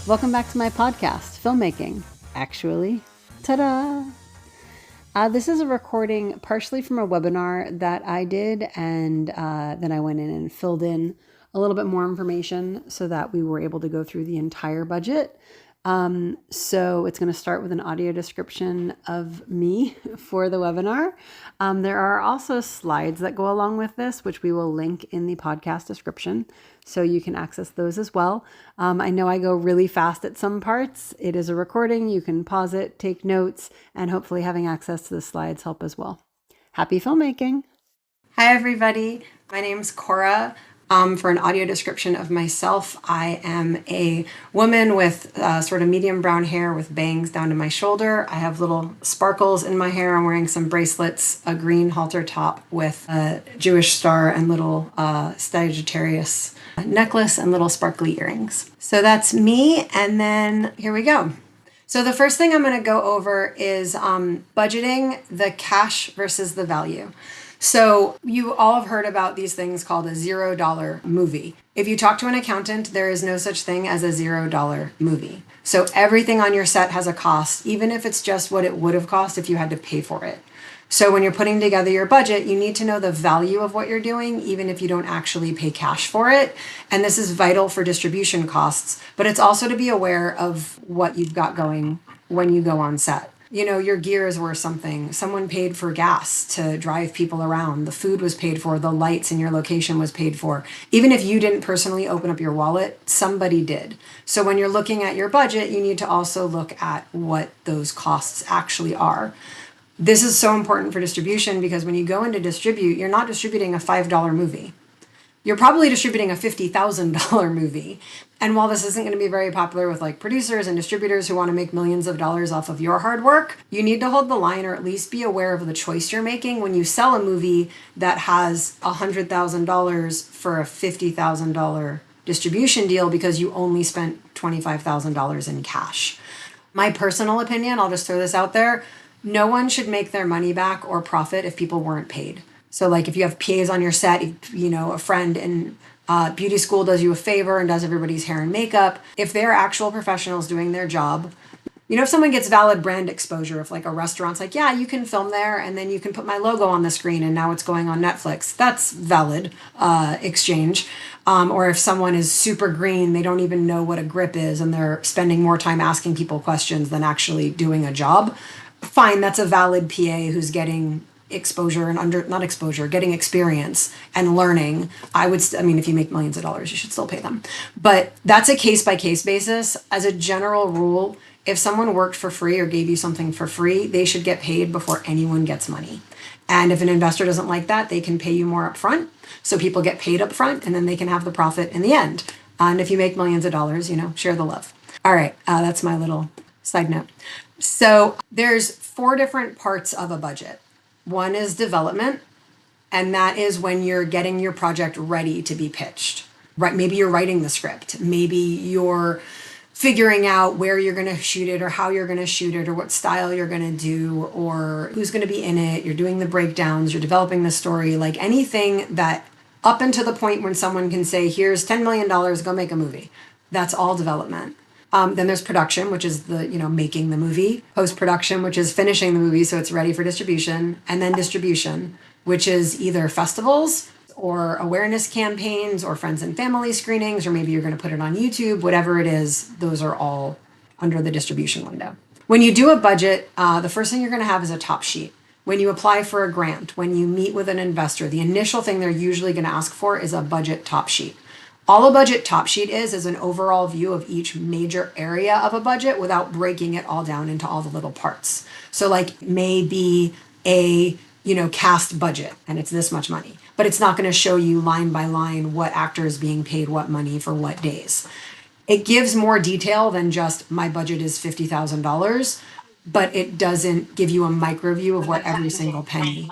Welcome back to my podcast, Filmmaking. Actually, ta-da! This is a recording partially from a webinar that I did, and then I went in and filled in a little bit more information so that we were able to go through the entire budget. So it's going to start with an audio description of me for the webinar. There are also slides that go along with this, which we will link in the podcast description, so you can access those as well. I know I go really fast at some parts. It is a recording. You can pause it, take notes, and hopefully having access to the slides help as well. Happy filmmaking. Hi, everybody. My name's Koura. For an audio description of myself, I am a woman with sort of medium brown hair with bangs down to my shoulder. I have little sparkles in my hair. I'm wearing some bracelets, a green halter top with a Jewish star and little Sagittarius necklace and little sparkly earrings. So that's me, and then here we go. So the first thing I'm going to go over is budgeting the cash versus the value. So you all have heard about these things called a $0 movie. If you talk to an accountant, there is no such thing as a $0 movie. So everything on your set has a cost, even if it's just what it would have cost if you had to pay for it. So when you're putting together your budget, you need to know the value of what you're doing, even if you don't actually pay cash for it. And this is vital for distribution costs, but it's also to be aware of what you've got going when you go on set. You know, your gear is worth something. Someone paid for gas to drive people around. The food was paid for. The lights in your location was paid for. Even if you didn't personally open up your wallet, somebody did. So when you're looking at your budget, you need to also look at what those costs actually are. This is so important for distribution because when you go in to distribute, you're not distributing a $5 movie. You're probably distributing a $50,000 movie. And while this isn't going to be very popular with like producers and distributors who want to make millions of dollars off of your hard work, you need to hold the line or at least be aware of the choice you're making when you sell a movie that has $100,000 for a $50,000 distribution deal because you only spent $25,000 in cash. My personal opinion, I'll just throw this out there, no one should make their money back or profit if people weren't paid. So like if you have PAs on your set, you know, a friend in beauty school does you a favor and does everybody's hair and makeup. If they're actual professionals doing their job, you know, if someone gets valid brand exposure, if like a restaurant's like, yeah, you can film there and then you can put my logo on the screen and now it's going on Netflix, that's valid exchange. Or if someone is super green, they don't even know what a grip is and they're spending more time asking people questions than actually doing a job. Fine, that's a valid PA who's getting exposure and getting experience and learning. If you make millions of dollars, you should still pay them. But that's a case by case basis. As a general rule, if someone worked for free or gave you something for free, they should get paid before anyone gets money. And if an investor doesn't like that, they can pay you more upfront. So people get paid upfront and then they can have the profit in the end. And if you make millions of dollars, you know, share the love. All right. That's my little side note. So there's 4 different parts of a budget. One is development, and that is when you're getting your project ready to be pitched. Right? Maybe you're writing the script. Maybe you're figuring out where you're going to shoot it or how you're going to shoot it or what style you're going to do or who's going to be in it. You're doing the breakdowns. You're developing the story. Like anything that up until the point when someone can say, here's $10 million, go make a movie. That's all development. Then there's production, which is making the movie. Post-production, which is finishing the movie so it's ready for distribution. And then distribution, which is either festivals or awareness campaigns or friends and family screenings, or maybe you're going to put it on YouTube, whatever it is, those are all under the distribution window. When you do a budget, the first thing you're going to have is a top sheet. When you apply for a grant, when you meet with an investor, the initial thing they're usually going to ask for is a budget top sheet. All a budget top sheet is an overall view of each major area of a budget without breaking it all down into all the little parts. So like maybe a, cast budget and it's this much money, but it's not going to show you line by line what actor is being paid what money for what days. It gives more detail than just my budget is $50,000, but it doesn't give you a micro view of what every single penny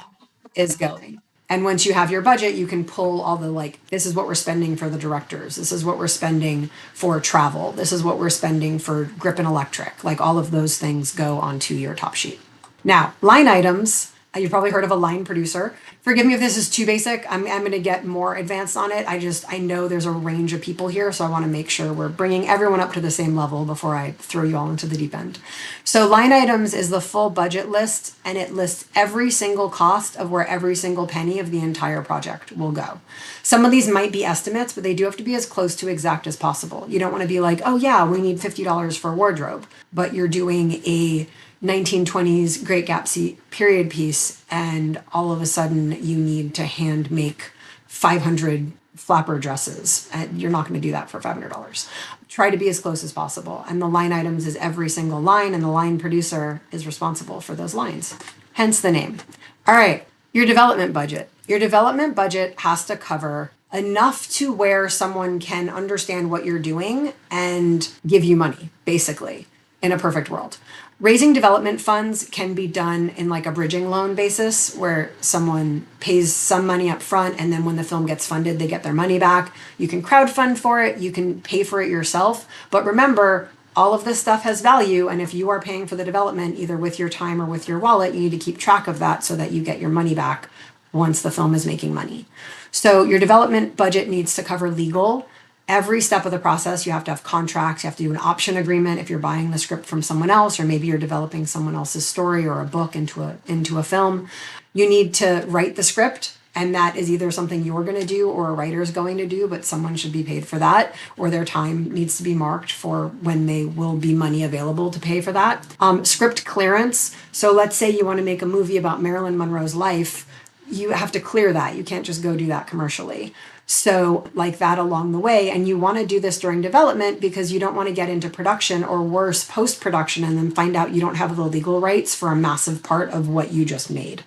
is going. And once you have your budget, you can pull all the this is what we're spending for the directors. This is what we're spending for travel. This is what we're spending for grip and electric. All of those things go onto your top sheet. Now, line items You've probably heard of a line producer. Forgive me if this is too basic. I'm going to get more advanced on it. I know there's a range of people here, so I want to make sure we're bringing everyone up to the same level before I throw you all into the deep end. So line items is the full budget list, and it lists every single cost of where every single penny of the entire project will go. Some of these might be estimates, but they do have to be as close to exact as possible. You don't want to be like, oh yeah, we need $50 for a wardrobe, but you're doing a 1920s Great Gatsby period piece, and all of a sudden you need to hand make 500 flapper dresses, and you're not going to do that for $500. Try to be as close as possible. And the line items is every single line, and the line producer is responsible for those lines. Hence the name. All right, your development budget. Your development budget has to cover enough to where someone can understand what you're doing and give you money, basically, in a perfect world. Raising development funds can be done in like a bridging loan basis where someone pays some money up front, and then when the film gets funded, they get their money back. You can crowdfund for it, you can pay for it yourself. But remember, all of this stuff has value, and if you are paying for the development, either with your time or with your wallet, you need to keep track of that so that you get your money back once the film is making money. So your development budget needs to cover legal. Every step of the process, you have to have contracts, you have to do an option agreement if you're buying the script from someone else, or maybe you're developing someone else's story or a book into a film. You need to write the script, and that is either something you're going to do or a writer is going to do, but someone should be paid for that, or their time needs to be marked for when they will be money available to pay for that. Script clearance. So let's say you want to make a movie about Marilyn Monroe's life. You have to clear that. You can't just go do that commercially. So like that along the way, and you want to do this during development because you don't want to get into production or worse, post-production, and then find out you don't have the legal rights for a massive part of what you just made.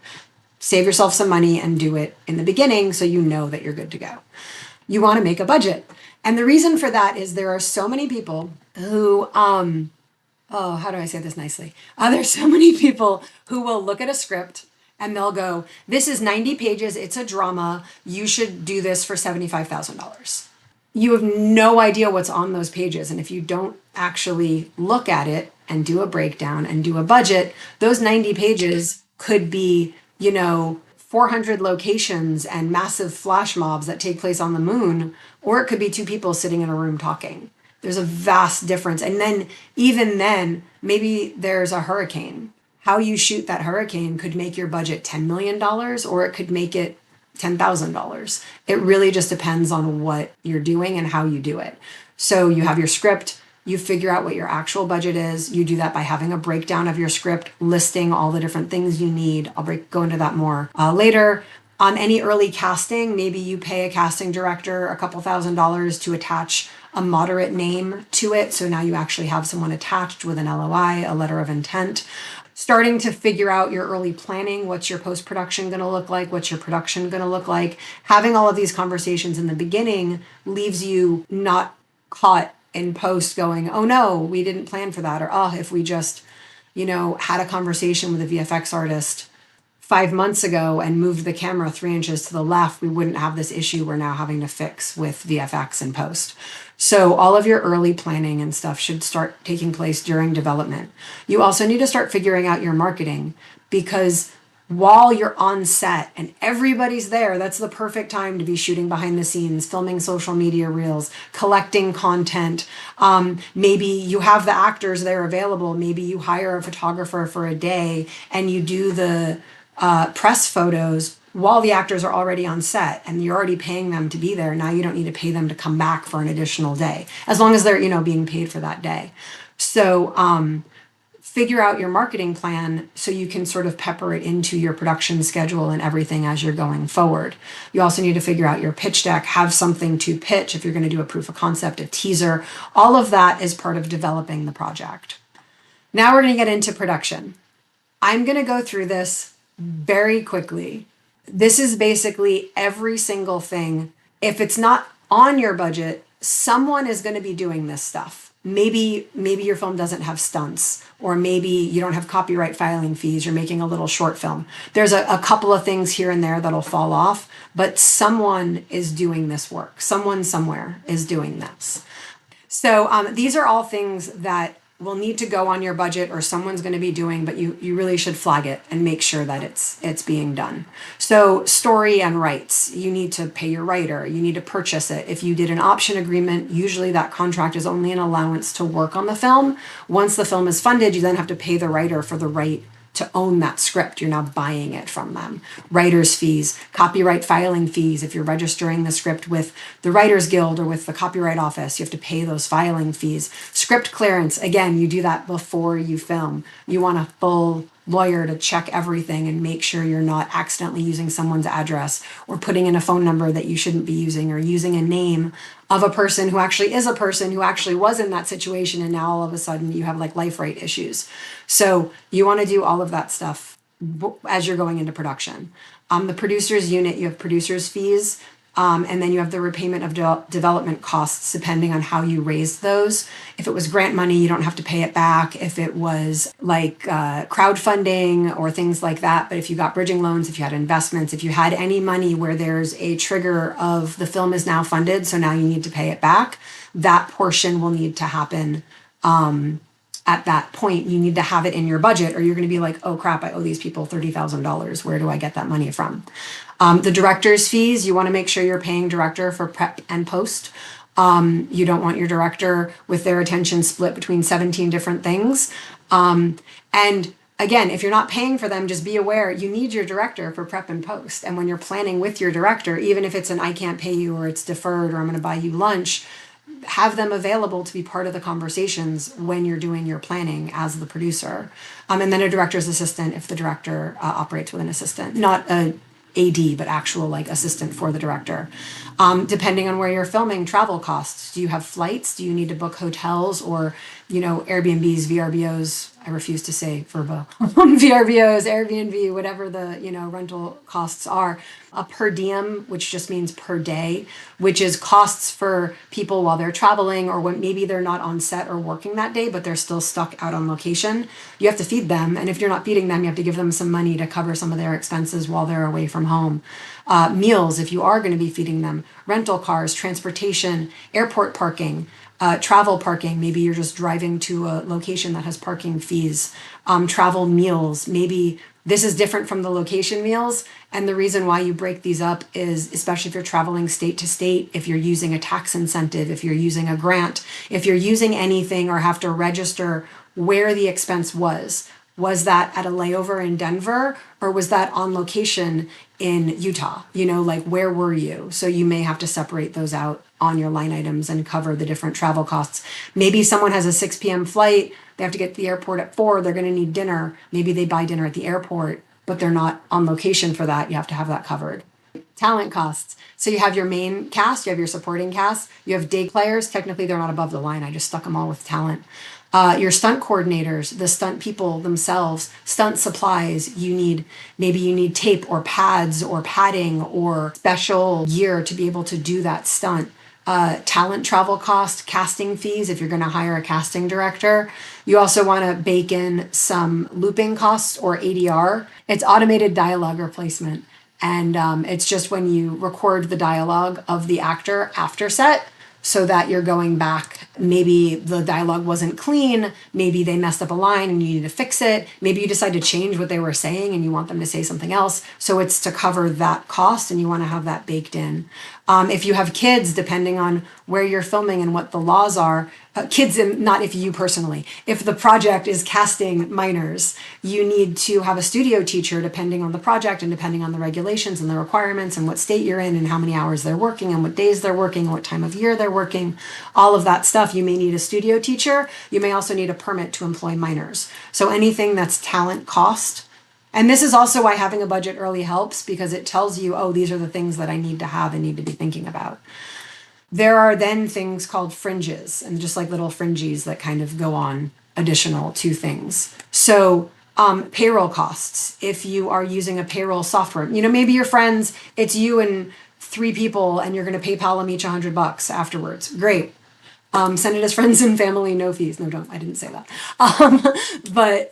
Save yourself some money and do it in the beginning so you know that you're good to go. You want to make a budget. And the reason for that is there are so many people who, how do I say this nicely? There's so many people who will look at a script and they'll go, this is 90 pages, it's a drama, you should do this for $75,000. You have no idea what's on those pages. And if you don't actually look at it and do a breakdown and do a budget, those 90 pages could be, 400 locations and massive flash mobs that take place on the moon, or it could be two people sitting in a room talking. There's a vast difference. And then, even then, maybe there's a hurricane. How you shoot that hurricane could make your budget $10 million, or it could make it $10,000. It really just depends on what you're doing and how you do it. So you have your script, you figure out what your actual budget is. You do that by having a breakdown of your script, listing all the different things you need. I'll go into that more later. On any early casting, maybe you pay a casting director a couple $1,000s to attach a moderate name to it. So now you actually have someone attached with an LOI, a letter of intent. Starting to figure out your early planning. What's your post-production going to look like? What's your production going to look like? Having all of these conversations in the beginning leaves you not caught in post going, oh no, we didn't plan for that. Or, oh, if we just, had a conversation with a VFX artist 5 months ago and moved the camera 3 inches to the left, we wouldn't have this issue we're now having to fix with VFX and post. So all of your early planning and stuff should start taking place during development. You also need to start figuring out your marketing, because while you're on set and everybody's there, that's the perfect time to be shooting behind the scenes, filming social media reels, collecting content. Maybe you have the actors there available. Maybe you hire a photographer for a day and you do the press photos while the actors are already on set, and you're already paying them to be there. Now you don't need to pay them to come back for an additional day, as long as they're, being paid for that day. So figure out your marketing plan so you can sort of pepper it into your production schedule and everything as you're going forward. You also need to figure out your pitch deck, have something to pitch if you're going to do a proof of concept, a teaser. All of that is part of developing the project. Now we're going to get into production. I'm going to go through this very quickly. This is basically every single thing. If it's not on your budget, someone is going to be doing this stuff. Maybe your film doesn't have stunts, or maybe you don't have copyright filing fees. You're making a little short film. There's a couple of things here and there that'll fall off, but someone is doing this work. Someone somewhere is doing this. So these are all things that will need to go on your budget or someone's going to be doing, but you really should flag it and make sure that it's being done. So story and rights, you need to pay your writer, you need to purchase it. If you did an option agreement, usually that contract is only an allowance to work on the film. Once the film is funded, you then have to pay the writer for the right to own that script. You're now buying it from them. Writers' fees, copyright filing fees. If you're registering the script with the Writers Guild or with the Copyright Office, you have to pay those filing fees. Script clearance, again, you do that before you film. You want a full lawyer to check everything and make sure you're not accidentally using someone's address or putting in a phone number that you shouldn't be using or using a name of a person who actually is a person who actually was in that situation, and now all of a sudden you have like life right issues. So you want to do all of that stuff as you're going into production. The producers unit, you have producers fees. And then you have the repayment of development costs depending on how you raised those. If it was grant money, you don't have to pay it back. If it was like crowdfunding or things like that, but if you got bridging loans, if you had investments, if you had any money where there's a trigger of the film is now funded, so now you need to pay it back, that portion will need to happen at that point. You need to have it in your budget or you're going to be like, oh crap, I owe these people $30,000. Where do I get that money from? The director's fees, you want to make sure you're paying director for prep and post. You don't want your director with their attention split between 17 different things. And again, if you're not paying for them, just be aware you need your director for prep and post. And when you're planning with your director, even if it's an I can't pay you or it's deferred or I'm going to buy you lunch, have them available to be part of the conversations when you're doing your planning as the producer. And then a director's assistant if the director operates with an assistant, not a AD, but actual like assistant for the director. Depending on where you're filming, travel costs. Do you have flights? Do you need to book hotels or, Airbnbs, VRBOs? I refuse to say Verbo. VRBOs, Airbnb, whatever the, rental costs are. A per diem, which just means per day, which is costs for people while they're traveling or when maybe they're not on set or working that day, but they're still stuck out on location. You have to feed them. And if you're not feeding them, you have to give them some money to cover some of their expenses while they're away from home. Meals, if you are going to be feeding them, rental cars, transportation, airport parking, travel parking. Maybe you're just driving to a location that has parking fees. Travel meals. Maybe this is different from the location meals. And the reason why you break these up is, especially if you're traveling state to state, if you're using a tax incentive, if you're using a grant, if you're using anything or have to register where the expense was. Was that at a layover in Denver or was that on location in Utah? Like where were you? So you may have to separate those out on your line items and cover the different travel costs. Maybe someone has a 6 p.m. flight. They have to get to the airport at 4. They're going to need dinner. Maybe they buy dinner at the airport, but they're not on location for that. You have to have that covered. Talent costs. So you have your main cast, you have your supporting cast, you have day players. Technically, they're not above the line. I just stuck them all with talent. Your stunt coordinators, the stunt people themselves, stunt supplies, maybe you need tape or pads or padding or special gear to be able to do that stunt. Talent travel cost, casting fees if you're going to hire a casting director. You also want to bake in some looping costs or ADR. It's automated dialogue replacement. And it's just when you record the dialogue of the actor after set so that you're going back. Maybe the dialogue wasn't clean. Maybe they messed up a line and you need to fix it. Maybe you decide to change what they were saying and you want them to say something else. So it's to cover that cost and you want to have that baked in. If you have kids, depending on where you're filming and what the laws are, kids, not if you personally, if the project is casting minors, you need to have a studio teacher depending on the project and depending on the regulations and the requirements and what state you're in and how many hours they're working and what days they're working and what time of year they're working, all of that stuff. You may need a studio teacher. You may also need a permit to employ minors. So anything that's talent cost. And this is also why having a budget early helps because it tells you, oh, these are the things that I need to have and need to be thinking about. There are then things called fringes and just like little fringies that kind of go on additional to things. So payroll costs, if you are using a payroll software, maybe your friends, it's you and 3 people and you're going to PayPal them each $100 afterwards. Great. Send it as friends and family, no fees. No, don't. I didn't say that. But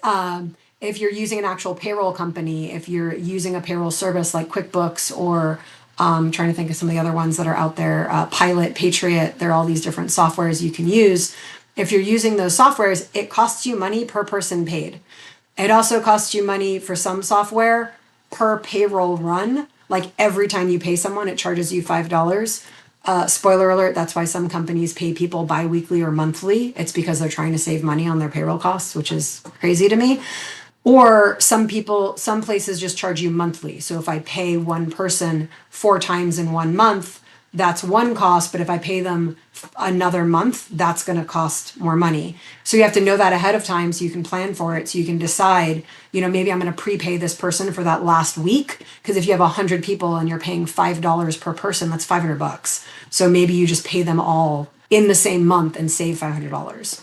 if you're using an actual payroll company, if you're using a payroll service like QuickBooks or trying to think of some of the other ones that are out there, Pilot, Patriot, there are all these different softwares you can use. If you're using those softwares, it costs you money per person paid. It also costs you money for some software per payroll run. Like every time you pay someone, it charges you $5. Spoiler alert, that's why some companies pay people bi-weekly or monthly. It's because they're trying to save money on their payroll costs, which is crazy to me. Or some places just charge you monthly. So if I pay one person 4 times in 1 month, that's one cost. But if I pay them another month, that's going to cost more money. So you have to know that ahead of time so you can plan for it. So you can decide, maybe I'm going to prepay this person for that last week. Because if you have 100 people and you're paying $5 per person, that's $500. So maybe you just pay them all in the same month and save $500.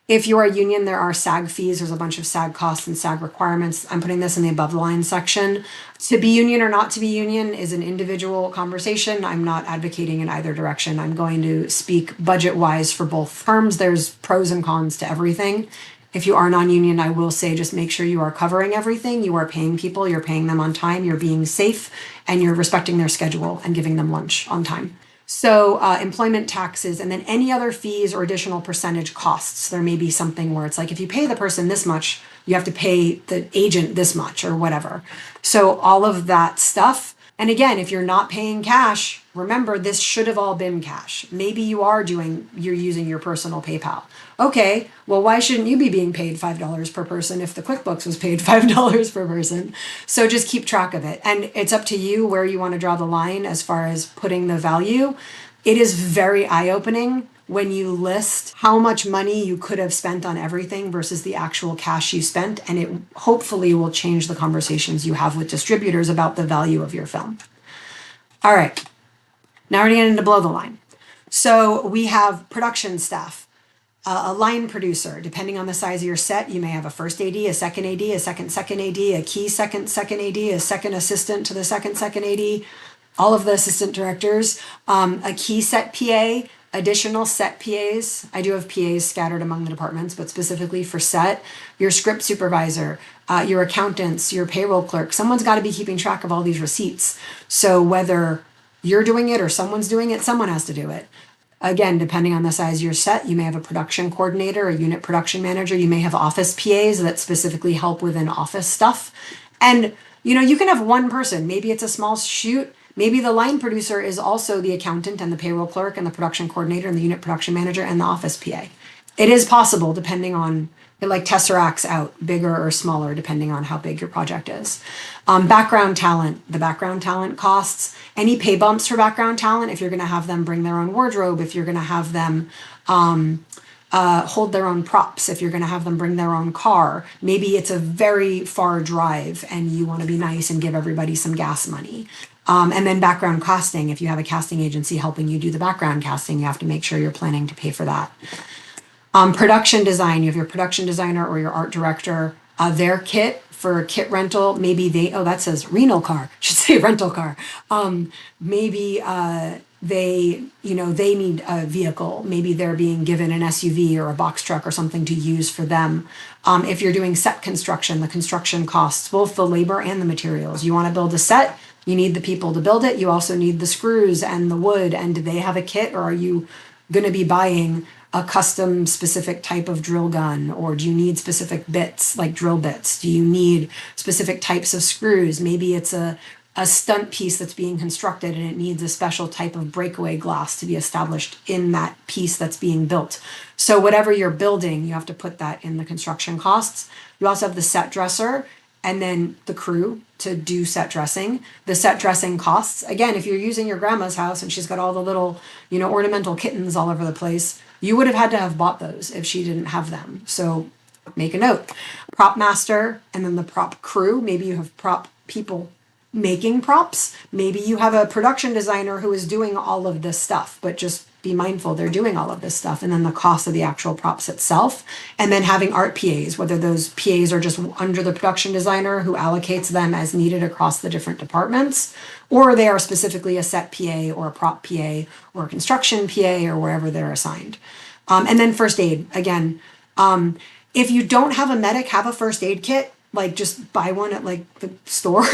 If you are a union, there are SAG fees. There's a bunch of SAG costs and SAG requirements. I'm putting this in the above the line section. To be union or not to be union is an individual conversation. I'm not advocating in either direction. I'm going to speak budget-wise for both terms. There's pros and cons to everything. If you are non-union, I will say just make sure you are covering everything. You are paying people, you're paying them on time, you're being safe, and you're respecting their schedule and giving them lunch on time. So employment taxes and then any other fees or additional percentage costs. There may be something where it's like if you pay the person this much, you have to pay the agent this much or whatever. So all of that stuff. And again, if you're not paying cash, remember this should have all been cash. Maybe you're using your personal PayPal. Okay, well, why shouldn't you be being paid $5 per person if the QuickBooks was paid $5 per person? So just keep track of it. And it's up to you where you want to draw the line as far as putting the value. It is very eye-opening when you list how much money you could have spent on everything versus the actual cash you spent. And it hopefully will change the conversations you have with distributors about the value of your film. All right, now we're getting into below the line. So we have production staff. A line producer, depending on the size of your set, you may have a first AD, a second AD, a second AD, a key second AD, a second assistant to the second AD, all of the assistant directors, a key set PA, additional set PAs. I do have PAs scattered among the departments, but specifically for set, your script supervisor, your accountants, your payroll clerk. Someone's got to be keeping track of all these receipts. So whether you're doing it or someone's doing it, someone has to do it. Again, depending on the size of your set, you may have a production coordinator, a unit production manager. You may have office PAs that specifically help within office stuff. And, you can have one person. Maybe it's a small shoot. Maybe the line producer is also the accountant and the payroll clerk and the production coordinator and the unit production manager and the office PA. It is possible depending on, it like tesseracts out bigger or smaller depending on how big your project is. Background talent, the background talent costs. Any pay bumps for background talent, if you're going to have them bring their own wardrobe, if you're going to have them hold their own props, if you're going to have them bring their own car, maybe it's a very far drive and you want to be nice and give everybody some gas money. And then background casting, if you have a casting agency helping you do the background casting, you have to make sure you're planning to pay for that. Production design, you have your production designer or your art director, their kit for kit rental, maybe that says renal car, should say rental car. Maybe they need a vehicle. Maybe they're being given an SUV or a box truck or something to use for them. If you're doing set construction, the construction costs, both the labor and the materials. You want to build a set, you need the people to build it. You also need the screws and the wood. And do they have a kit, or are you going to be buying a custom specific type of drill gun, or do you need specific bits like drill bits? Do you need specific types of screws? Maybe it's a stunt piece that's being constructed and it needs a special type of breakaway glass to be established in that piece that's being built. So whatever you're building, you have to put that in the construction costs. You also have the set dresser and then the crew to do set dressing. The set dressing costs, again, if you're using your grandma's house and she's got all the little, ornamental kittens all over the place, you would have had to have bought those if she didn't have them. So make a note. Prop master and then the prop crew. Maybe you have prop people making props. Maybe you have a production designer who is doing all of this stuff, but just be mindful they're doing all of this stuff. And then the cost of the actual props itself. And then having art PAs, whether those PAs are just under the production designer who allocates them as needed across the different departments, or they are specifically a set PA or a prop PA or a construction PA or wherever they're assigned. And then first aid, again, if you don't have a medic, have a first aid kit. Like just buy one at like the store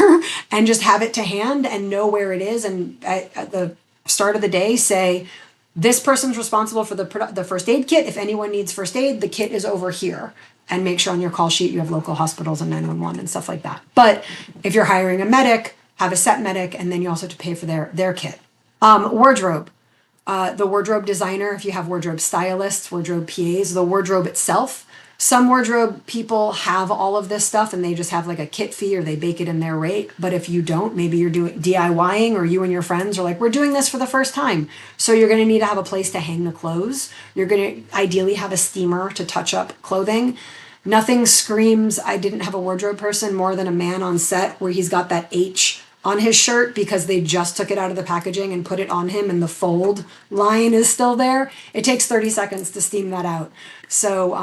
and just have it to hand and know where it is. And at the start of the day, say, This person's responsible for the first aid kit. If anyone needs first aid, the kit is over here. And make sure on your call sheet you have local hospitals and 911 and stuff like that. But if you're hiring a medic, have a set medic, and then you also have to pay for their kit. Wardrobe. The wardrobe designer, if you have wardrobe stylists, wardrobe PAs, the wardrobe itself. Some wardrobe people have all of this stuff and they just have like a kit fee or they bake it in their rate. But if you don't, maybe you're doing DIYing, or you and your friends are like, we're doing this for the first time. So you're going to need to have a place to hang the clothes. You're going to ideally have a steamer to touch up clothing. Nothing screams, I didn't have a wardrobe person, more than a man on set where he's got that H on his shirt because they just took it out of the packaging and put it on him and the fold line is still there. It takes 30 seconds to steam that out. So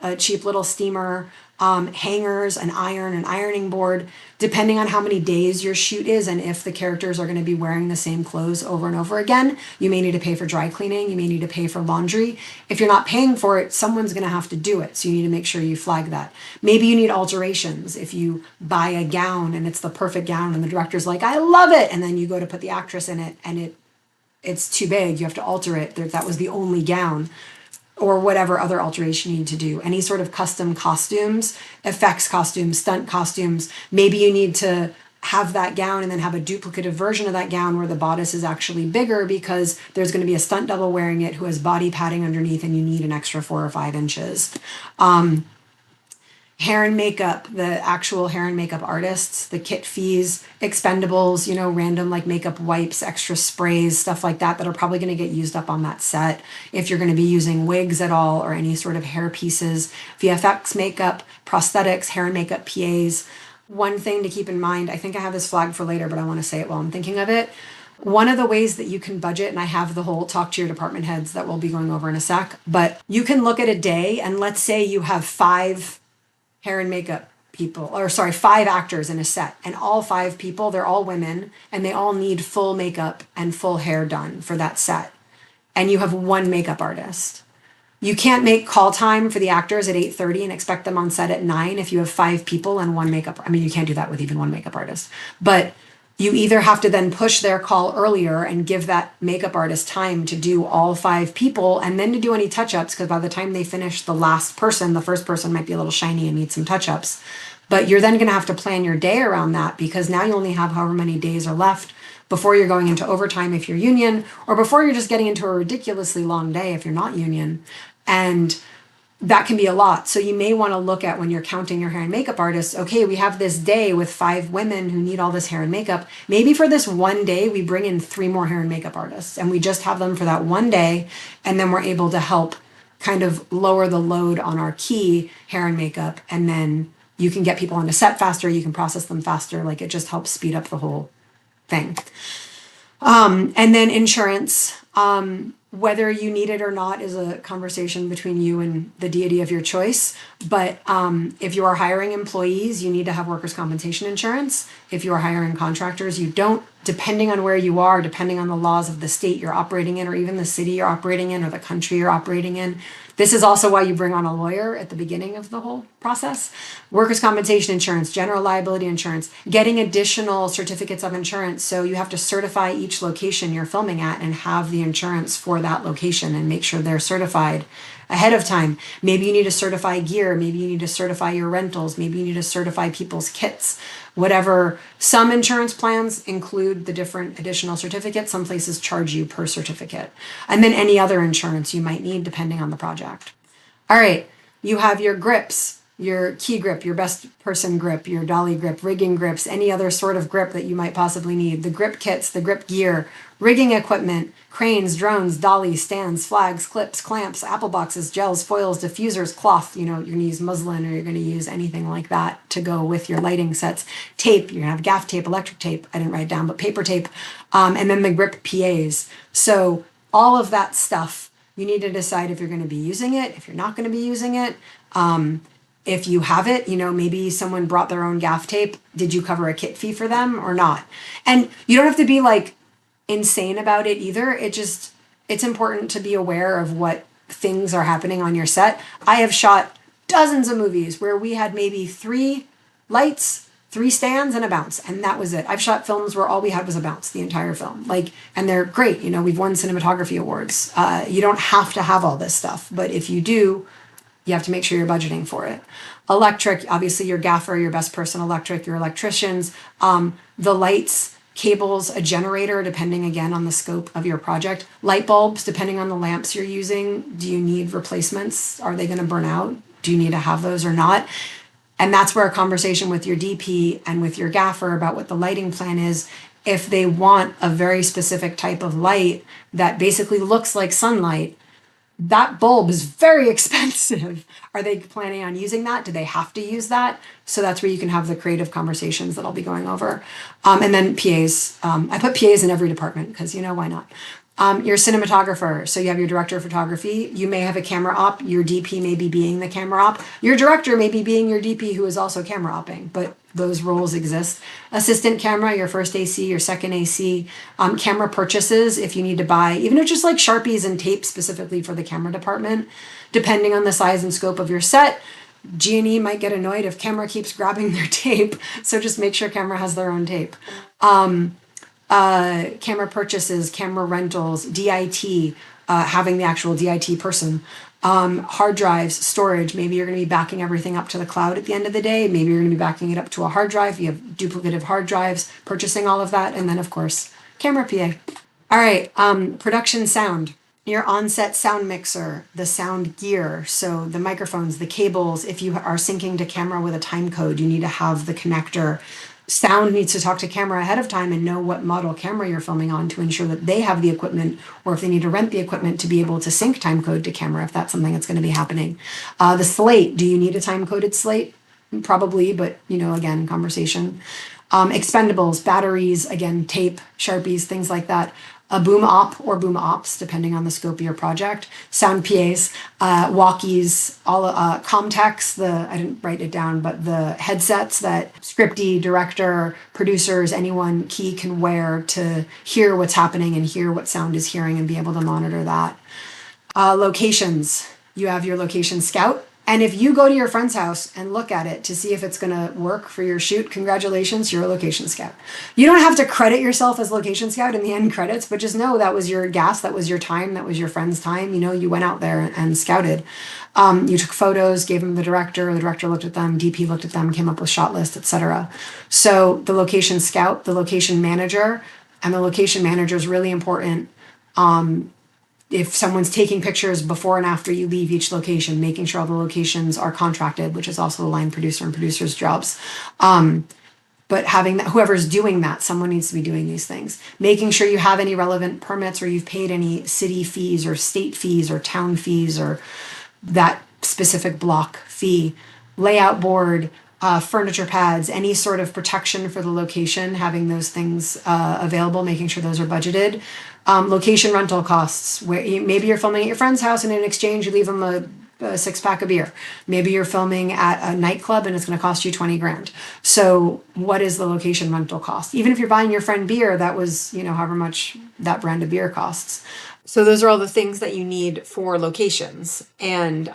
a cheap little steamer, hangers, an ironing board, depending on how many days your shoot is and if the characters are going to be wearing the same clothes over and over again, you may need to pay for dry cleaning, you may need to pay for laundry. If you're not paying for it, someone's going to have to do it. So you need to make sure you flag that. Maybe you need alterations. If you buy a gown and it's the perfect gown and the director's like, I love it, and then you go to put the actress in it and it's too big, you have to alter it. That was the only gown. Or whatever other alteration you need to do. Any sort of custom costumes, effects costumes, stunt costumes. Maybe you need to have that gown and then have a duplicative version of that gown where the bodice is actually bigger because there's going to be a stunt double wearing it who has body padding underneath and you need an extra 4 or 5 inches. Hair and makeup, the actual hair and makeup artists, the kit fees, expendables, random like makeup wipes, extra sprays, stuff like that are probably going to get used up on that set. If you're going to be using wigs at all or any sort of hair pieces, VFX makeup, prosthetics, hair and makeup PAs. One thing to keep in mind, I think I have this flagged for later, but I want to say it while I'm thinking of it. One of the ways that you can budget, and I have the whole talk to your department heads that we'll be going over in a sec, but you can look at a day and let's say you have 5 hair and makeup people, 5 actors in a set, and all 5 people, they're all women, and they all need full makeup and full hair done for that set. And you have 1 makeup artist. You can't make call time for the actors at 8:30 and expect them on set at 9 if you have 5 people and 1 makeup. I mean, you can't do that with even 1 makeup artist. But you either have to then push their call earlier and give that makeup artist time to do all 5 people and then to do any touch-ups, because by the time they finish the last person, the first person might be a little shiny and need some touch-ups. But you're then going to have to plan your day around that because now you only have however many days are left before you're going into overtime if you're union, or before you're just getting into a ridiculously long day if you're not union. And that can be a lot. So you may want to look at, when you're counting your hair and makeup artists, okay, we have this day with 5 women who need all this hair and makeup. Maybe for this one day, we bring in 3 more hair and makeup artists and we just have them for that one day. And then we're able to help kind of lower the load on our key hair and makeup. And then you can get people on the set faster. You can process them faster. Like, it just helps speed up the whole thing. And then insurance. Whether you need it or not is a conversation between you and the deity of your choice. But if you are hiring employees, you need to have workers' compensation insurance. If you are hiring contractors, you don't, depending on where you are, depending on the laws of the state you're operating in, or even the city you're operating in, or the country you're operating in. This is also why you bring on a lawyer at the beginning of the whole process. Workers' compensation insurance, general liability insurance, getting additional certificates of insurance. So you have to certify each location you're filming at and have the insurance for that location and make sure they're certified ahead of time. Maybe you need to certify gear. Maybe you need to certify your rentals. Maybe you need to certify people's kits, whatever. Some insurance plans include the different additional certificates. Some places charge you per certificate. And then any other insurance you might need depending on the project. All right, you have your grips, your key grip, your best person grip, your dolly grip, rigging grips, any other sort of grip that you might possibly need, the grip kits, the grip gear, rigging equipment, cranes, drones, dollies, stands, flags, clips, clamps, apple boxes, gels, foils, diffusers, cloth. You're going to use muslin, or you're going to use anything like that to go with your lighting sets. Tape, you're going to have gaff tape, electric tape, I didn't write it down, but paper tape, and then the grip PAs. So all of that stuff, you need to decide if you're going to be using it, if you're not going to be using it. If you have it, maybe someone brought their own gaff tape. Did you cover a kit fee for them or not? And you don't have to be like insane about it either. It's important to be aware of what things are happening on your set. I have shot dozens of movies where we had maybe 3 lights, 3 stands and a bounce, and that was it. I've shot films where all we had was a bounce the entire film, like, and they're great. You know, we've won cinematography awards. You don't have to have all this stuff, but if you do, you have to make sure you're budgeting for it. Electric, obviously your gaffer, your best person electric, your electricians, the lights, cables, a generator, depending again on the scope of your project. Light bulbs, depending on the lamps you're using. Do you need replacements? Are they going to burn out? Do you need to have those or not? And that's where a conversation with your DP and with your gaffer about what the lighting plan is. If they want a very specific type of light that basically looks like sunlight, that bulb is very expensive. Are they planning on using that? Do they have to use that? So that's where you can have the creative conversations that I'll be going over. And then PAs. I put PAs in every department because, you know, why not? Your cinematographer. So you have your director of photography. You may have a camera op. Your DP may be being the camera op. Your director may be being your DP who is also camera opping, but those roles exist. Assistant camera, your first AC, your second AC. Camera purchases, if you need to buy, even if just like Sharpies and tape specifically for the camera department, depending on the size and scope of your set. G&E might get annoyed if camera keeps grabbing their tape. So just make sure camera has their own tape. Camera purchases, camera rentals, DIT, having the actual DIT person, hard drives, storage. Maybe you're going to be backing everything up to the cloud at the end of the day. Maybe you're going to be backing it up to a hard drive. You have duplicative hard drives, purchasing all of that. And then, of course, camera PA. All right, production sound. Your on-set sound mixer, the sound gear, so the microphones, the cables. If you are syncing to camera with a time code, you need to have the connector. Sound needs to talk to camera ahead of time and know what model camera you're filming on to ensure that they have the equipment, or if they need to rent the equipment to be able to sync time code to camera if that's something that's going to be happening. The slate, do you need a time coded slate? Probably, but you know, again, conversation. Expendables, batteries, again, tape, Sharpies, things like that. A boom op or boom ops, depending on the scope of your project. Sound PAs, walkies, all Comtex, I didn't write it down, but the headsets that scripty, director, producers, anyone key can wear to hear what's happening and hear what sound is hearing and be able to monitor that. Locations, you have your location scout. And if you go to your friend's house and look at it to see if it's going to work for your shoot, congratulations, you're a location scout. You don't have to credit yourself as location scout in the end credits, but just know that was your gas, that was your time, that was your friend's time. You know, you went out there and scouted. You took photos, gave them the director looked at them, DP looked at them, came up with shot list, etc. So the location scout, the location manager, and the location manager is really important. If someone's taking pictures before and after you leave each location, making sure all the locations are contracted, which is also the line producer and producer's jobs. But having that, whoever's doing that, someone needs to be doing these things. Making sure you have any relevant permits or you've paid any city fees or state fees or town fees or that specific block fee. Layout board, furniture pads, any sort of protection for the location, having those things available, making sure those are budgeted. Location rental costs, where maybe you're filming at your friend's house and in exchange you leave them a 6-pack of beer. Maybe you're filming at a nightclub and it's going to cost you 20 grand. So what is the location rental cost? Even if you're buying your friend beer, that was, you know, however much that brand of beer costs. So those are all the things that you need for locations. And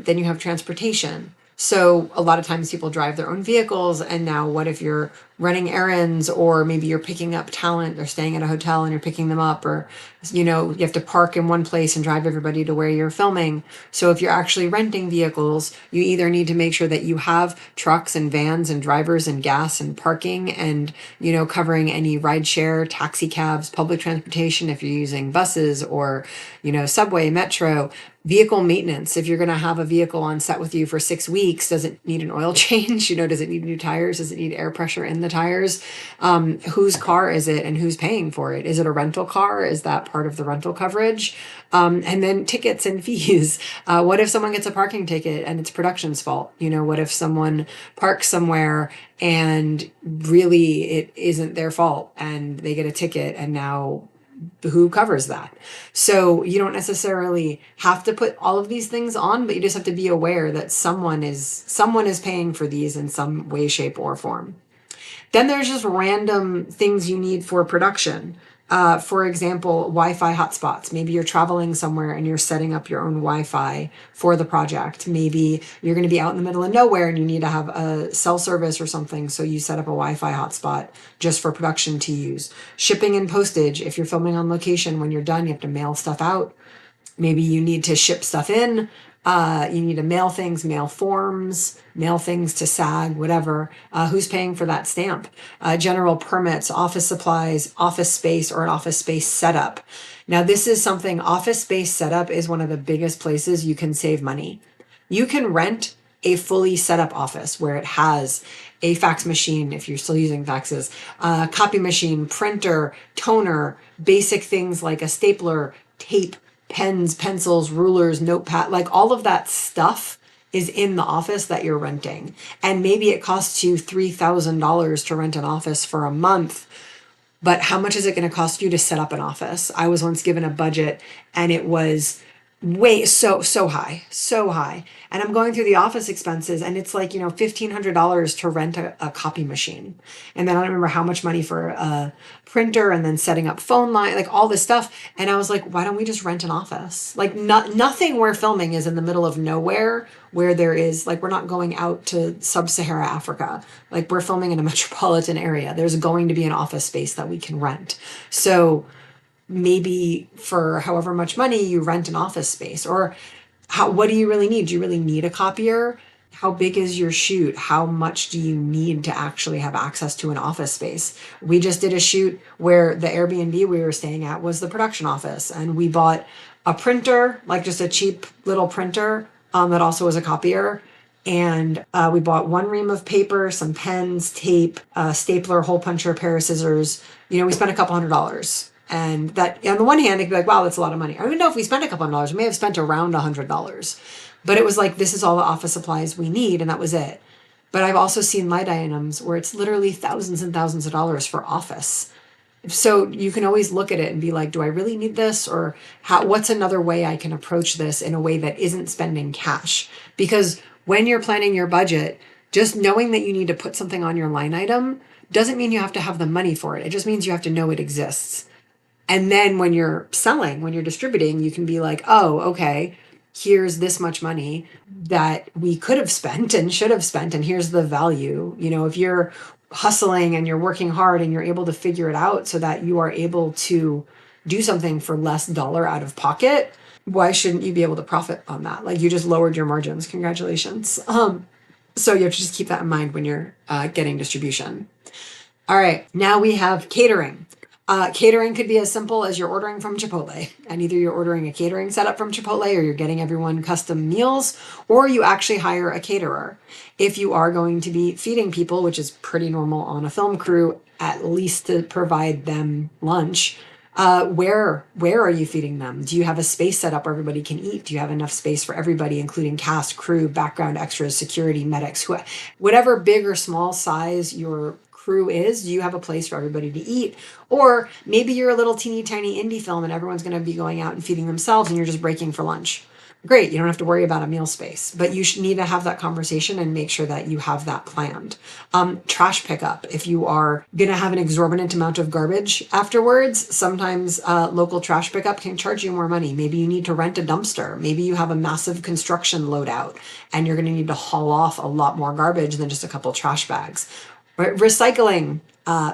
then you have transportation. So a lot of times people drive their own vehicles, and now what if you're running errands, or maybe you're picking up talent, or staying at a hotel and you're picking them up, or, you know, you have to park in one place and drive everybody to where you're filming. So if you're actually renting vehicles, you either need to make sure that you have trucks and vans and drivers and gas and parking and, you know, covering any rideshare, taxi cabs, public transportation if you're using buses or, you know, subway, metro. Vehicle maintenance. If you're going to have a vehicle on set with you for 6 weeks, does it need an oil change? You know, does it need new tires? Does it need air pressure in the tires? Whose car is it and who's paying for it? Is it a rental car? Is that part of the rental coverage? And then tickets and fees. What if someone gets a parking ticket and it's production's fault? You know, what if someone parks somewhere and really it isn't their fault and they get a ticket, and now who covers that? So you don't necessarily have to put all of these things on, but you just have to be aware that someone is paying for these in some way, shape, or form. Then there's just random things you need for production. For example, Wi-Fi hotspots. Maybe you're traveling somewhere and you're setting up your own Wi-Fi for the project. Maybe you're going to be out in the middle of nowhere and you need to have a cell service or something. So you set up a Wi-Fi hotspot just for production to use. Shipping and postage. If you're filming on location, when you're done, you have to mail stuff out. Maybe you need to ship stuff in. You need to mail things, mail forms, mail things to SAG, whatever. Who's paying for that stamp? General permits, office supplies, office space, or an office space setup. Now, this is something, office space setup is one of the biggest places you can save money. You can rent a fully set up office where it has a fax machine, if you're still using faxes, copy machine, printer, toner, basic things like a stapler, tape, pens, pencils, rulers, notepad, like all of that stuff is in the office that you're renting. And maybe it costs you $3,000 to rent an office for a month. But how much is it going to cost you to set up an office? I was once given a budget and it was so high. And I'm going through the office expenses and it's like, $1,500 to rent a copy machine. And then I don't remember how much money for a printer and then setting up phone line, like all this stuff. And I was like, why don't we just rent an office? Like nothing we're filming is in the middle of nowhere where there is, like, we're not going out to sub-Sahara Africa. Like, we're filming in a metropolitan area. There's going to be an office space that we can rent. So maybe for however much money you rent an office space, or what do you really need? Do you really need a copier? How big is your shoot? How much do you need to actually have access to an office space? We just did a shoot where the Airbnb we were staying at was the production office, and we bought a printer, like just a cheap little printer that also was a copier. And we bought one ream of paper, some pens, tape, a stapler, hole puncher, pair of scissors. We spent a couple $100. And that, on the one hand, it'd be like, wow, that's a lot of money. I don't even know if we spent a couple $100. We may have spent around $100. But it was like, this is all the office supplies we need, and that was it. But I've also seen light items where it's literally thousands and thousands of dollars for office. So you can always look at it and be like, do I really need this? Or what's another way I can approach this in a way that isn't spending cash? Because when you're planning your budget, just knowing that you need to put something on your line item doesn't mean you have to have the money for it. It just means you have to know it exists. And then when you're selling, when you're distributing, you can be like, oh, okay, here's this much money that we could have spent and should have spent, and here's the value. If you're hustling and you're working hard and you're able to figure it out so that you are able to do something for less dollar out of pocket, why shouldn't you be able to profit on that? Like, you just lowered your margins. Congratulations. So you have to just keep that in mind when you're getting distribution. All right, now we have catering. Catering could be as simple as you're ordering from Chipotle, and either you're ordering a catering setup from Chipotle, or you're getting everyone custom meals, or you actually hire a caterer. If you are going to be feeding people, which is pretty normal on a film crew, at least to provide them lunch, where are you feeding them? Do you have a space set up where everybody can eat? Do you have enough space for everybody, including cast, crew, background extras, security, medics, whatever big or small size your crew is? Do you have a place for everybody to eat? Or maybe you're a little teeny tiny indie film and everyone's going to be going out and feeding themselves and you're just breaking for lunch. Great, you don't have to worry about a meal space, but you should need to have that conversation and make sure that you have that planned. Trash pickup. If you are going to have an exorbitant amount of garbage afterwards, sometimes local trash pickup can charge you more money. Maybe you need to rent a dumpster. Maybe you have a massive construction loadout and you're going to need to haul off a lot more garbage than just a couple trash bags. Recycling,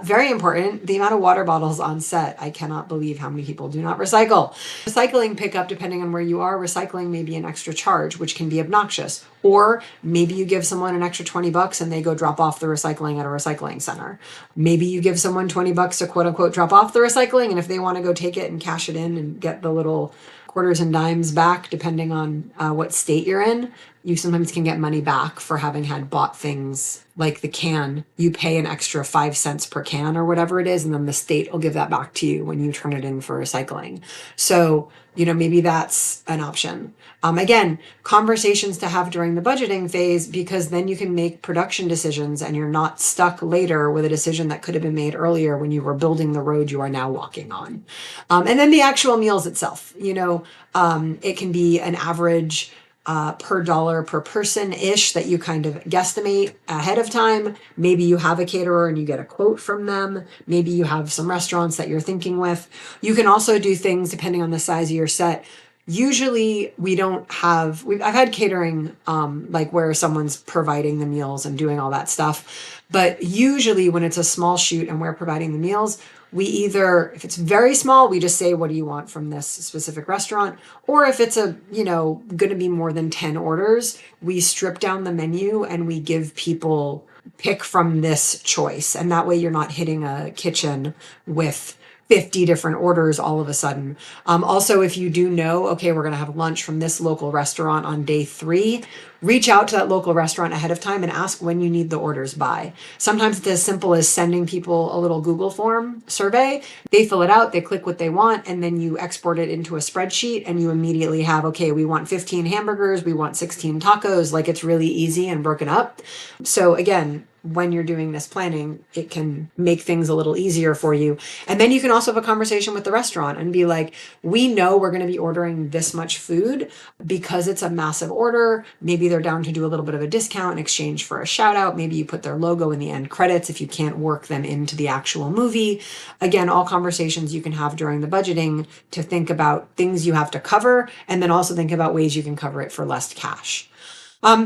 very important. The amount of water bottles on set. I cannot believe how many people do not recycle. Recycling pickup, depending on where you are, recycling may be an extra charge, which can be obnoxious. Or maybe you give someone an extra $20 and they go drop off the recycling at a recycling center. Maybe you give someone $20 to quote unquote drop off the recycling, and if they want to go take it and cash it in and get the little quarters and dimes back, depending on what state you're in, you sometimes can get money back for having had bought things like the can. You pay an extra 5 cents per can or whatever it is, and then the state will give that back to you when you turn it in for recycling. So, maybe that's an option. Again, conversations to have during the budgeting phase, because then you can make production decisions and you're not stuck later with a decision that could have been made earlier when you were building the road you are now walking on. And then the actual meals itself, it can be an average per dollar per person ish that you kind of guesstimate ahead of time. Maybe you have a caterer and you get a quote from them. Maybe you have some restaurants that you're thinking with. You can also do things depending on the size of your set. Usually we don't have, I've had catering, like where someone's providing the meals and doing all that stuff. But usually when it's a small shoot and we're providing the meals, we either, if it's very small, we just say, what do you want from this specific restaurant? Or if it's going to be more than 10 orders, we strip down the menu and we give people pick from this choice. And that way you're not hitting a kitchen with 50 different orders all of a sudden. Also, if you do know, okay, we're going to have lunch from this local restaurant on day 3, reach out to that local restaurant ahead of time and ask when you need the orders by. Sometimes it's as simple as sending people a little Google form survey. They fill it out, they click what they want, and then you export it into a spreadsheet and you immediately have, okay, we want 15 hamburgers, we want 16 tacos. Like, it's really easy and broken up. So again, when you're doing this planning, it can make things a little easier for you. And then you can also have a conversation with the restaurant and be like, we know we're going to be ordering this much food because it's a massive order. Maybe they're down to do a little bit of a discount in exchange for a shout out. Maybe you put their logo in the end credits if you can't work them into the actual movie. Again, all conversations you can have during the budgeting to think about things you have to cover, and then also think about ways you can cover it for less cash.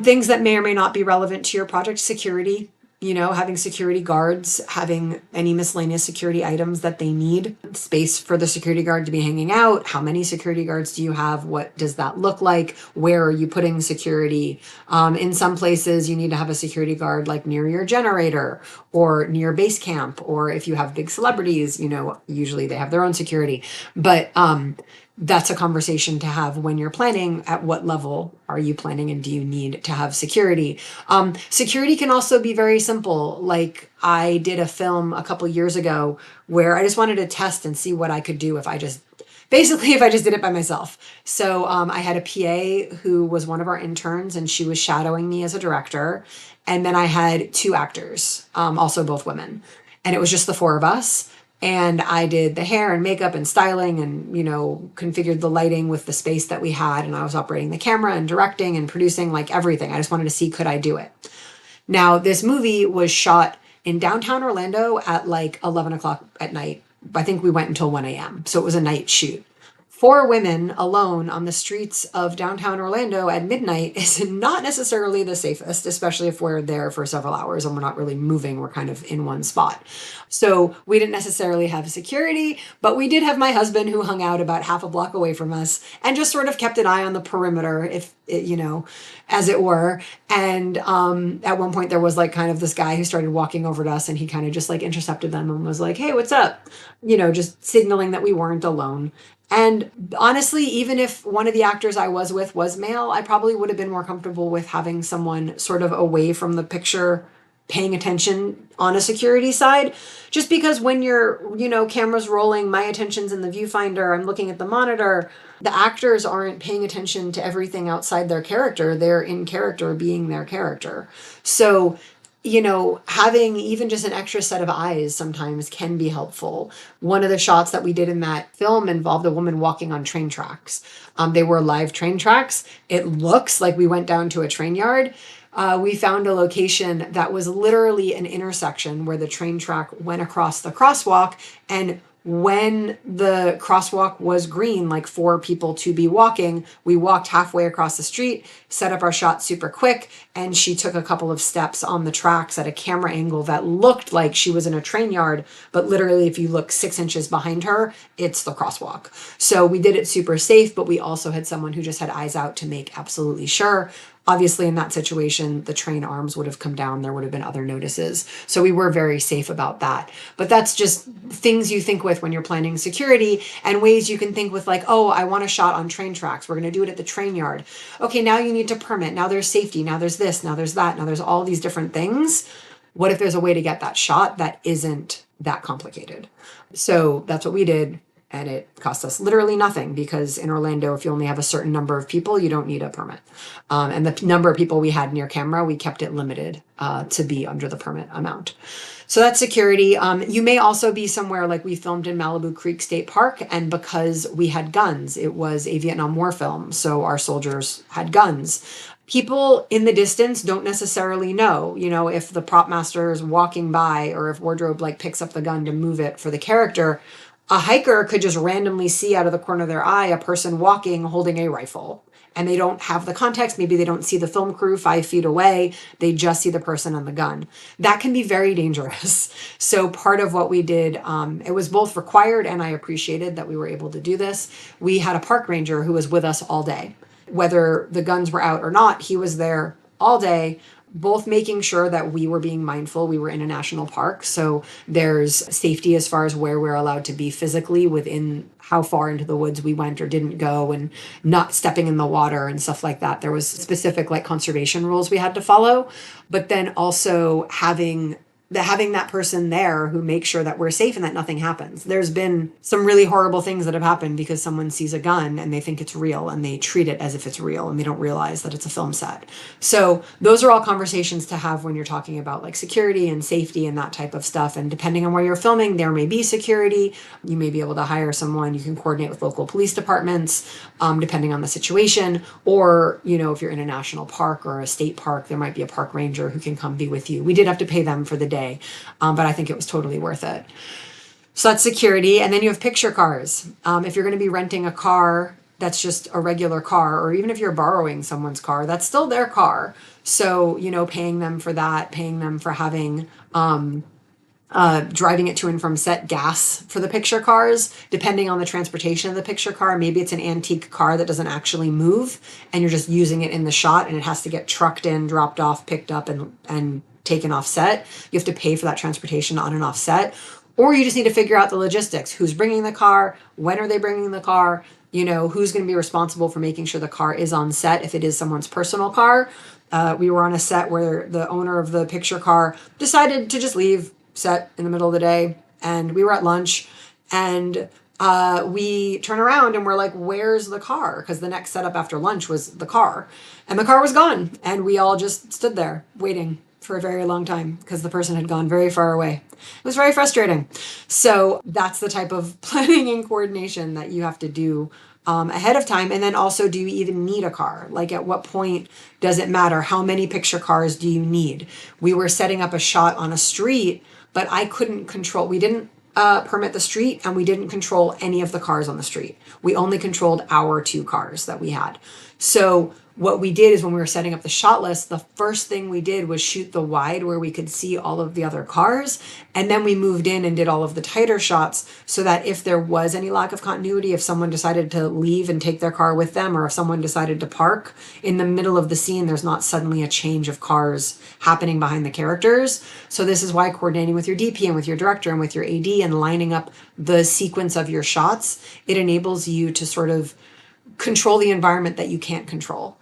Things that may or may not be relevant to your project: security. Having security guards, having any miscellaneous security items that they need, space for the security guard to be hanging out. How many security guards do you have? What does that look like? Where are you putting security? In some places, you need to have a security guard like near your generator or near base camp, or if you have big celebrities, usually they have their own security. But that's a conversation to have when you're planning. At what level are you planning, and do you need to have security? Security can also be very simple. Like, I did a film a couple years ago where I just wanted to test and see what I could do if I just did it by myself. So I had a PA who was one of our interns, and she was shadowing me as a director. And then I had 2 actors, also both women. And it was just the 4 of us. And I did the hair and makeup and styling and, configured the lighting with the space that we had. And I was operating the camera and directing and producing, like, everything. I just wanted to see, could I do it? Now, this movie was shot in downtown Orlando at like 11 o'clock at night. I think we went until 1 a.m. So it was a night shoot. 4 women alone on the streets of downtown Orlando at midnight is not necessarily the safest, especially if we're there for several hours and we're not really moving. We're kind of in one spot. So we didn't necessarily have security, but we did have my husband who hung out about half a block away from us and just sort of kept an eye on the perimeter, if it, as it were. And at one point there was like kind of this guy who started walking over to us, and he kind of just like intercepted them and was like, hey, what's up? Just signaling that we weren't alone. And honestly, even if one of the actors I was with was male, I probably would have been more comfortable with having someone sort of away from the picture paying attention on a security side. Just because when you're, cameras rolling, my attention's in the viewfinder, I'm looking at the monitor, the actors aren't paying attention to everything outside their character. They're in character being their character. So having even just an extra set of eyes sometimes can be helpful. One of the shots that we did in that film involved a woman walking on train tracks. They were live train tracks. It looks like we went down to a train yard. We found a location that was literally an intersection where the train track went across the crosswalk, and when the crosswalk was green, like for people to be walking, we walked halfway across the street, set up our shot super quick, and she took a couple of steps on the tracks at a camera angle that looked like she was in a train yard, but literally if you look 6 inches behind her, it's the crosswalk. So we did it super safe, but we also had someone who just had eyes out to make absolutely sure. Obviously, in that situation, the train arms would have come down. There would have been other notices. So we were very safe about that. But that's just things you think with when you're planning security, and ways you can think with, like, oh, I want a shot on train tracks. We're going to do it at the train yard. Okay, now you need to permit. Now there's safety. Now there's this. Now there's that. Now there's all these different things. What if there's a way to get that shot that isn't that complicated? So that's what we did. And it cost us literally nothing because in Orlando, if you only have a certain number of people, you don't need a permit. And the number of people we had near camera, we kept it limited to be under the permit amount. So that's security. You may also be somewhere like we filmed in Malibu Creek State Park, and because we had guns, it was a Vietnam War film, so our soldiers had guns. People in the distance don't necessarily know, if the prop master is walking by or if wardrobe like picks up the gun to move it for the character. A hiker could just randomly see out of the corner of their eye a person walking holding a rifle. And they don't have the context. Maybe they don't see the film crew 5 feet away. They just see the person and the gun. That can be very dangerous. So part of what we did, it was both required and I appreciated that we were able to do this. We had a park ranger who was with us all day. Whether the guns were out or not, he was there all day, both making sure that we were being mindful. We were in a national park, so there's safety as far as where we're allowed to be physically within how far into the woods we went or didn't go, and not stepping in the water and stuff like that. There was specific like conservation rules we had to follow, but then also having that person there who makes sure that we're safe and that nothing happens. There's been some really horrible things that have happened because someone sees a gun and they think it's real and they treat it as if it's real and they don't realize that it's a film set. So those are all conversations to have when you're talking about like security and safety and that type of stuff. And depending on where you're filming, there may be security. You may be able to hire someone. You can coordinate with local police departments, depending on the situation. Or, if you're in a national park or a state park, there might be a park ranger who can come be with you. We did have to pay them for the day. But I think it was totally worth it. So that's security. And then you have picture cars. If you're going to be renting a car that's just a regular car, or even if you're borrowing someone's car, that's still their car. So, paying them for that, paying them for having driving it to and from set, gas for the picture cars, depending on the transportation of the picture car. Maybe it's an antique car that doesn't actually move and you're just using it in the shot and it has to get trucked in, dropped off, picked up, and taken off set. You have to pay for that transportation on and off set. Or you just need to figure out the logistics. Who's bringing the car? When are they bringing the car? Who's going to be responsible for making sure the car is on set if it is someone's personal car. We were on a set where the owner of the picture car decided to just leave set in the middle of the day. And we were at lunch and we turn around and we're like, where's the car? Because the next setup after lunch was the car. And the car was gone. And we all just stood there waiting for a very long time because the person had gone very far away. It was very frustrating. So that's the type of planning and coordination that you have to do ahead of time. And then also, do you even need a car? Like, at what point does it matter? How many picture cars do you need? We were setting up a shot on a street, but I couldn't control. We didn't permit the street and we didn't control any of the cars on the street. We only controlled our 2 cars that we had. So what we did is when we were setting up the shot list, the first thing we did was shoot the wide where we could see all of the other cars. And then we moved in and did all of the tighter shots so that if there was any lack of continuity, if someone decided to leave and take their car with them, or if someone decided to park in the middle of the scene, there's not suddenly a change of cars happening behind the characters. So this is why coordinating with your DP and with your director and with your AD and lining up the sequence of your shots, it enables you to sort of control the environment that you can't control.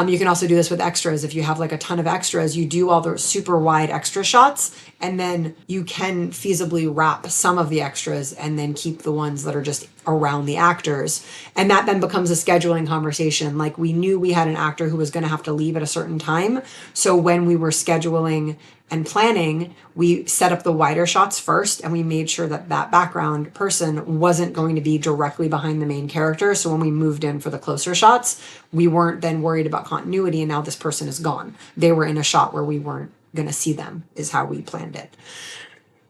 You can also do this with extras. If you have like a ton of extras, you do all the super wide extra shots, and then you can feasibly wrap some of the extras and then keep the ones that are just around the actors. And that then becomes a scheduling conversation. Like, we knew we had an actor who was going to have to leave at a certain time. So when we were scheduling and planning, we set up the wider shots first, and we made sure that that background person wasn't going to be directly behind the main character. So when we moved in for the closer shots, we weren't then worried about continuity, and now this person is gone. They were in a shot where we weren't going to see them, is how we planned it.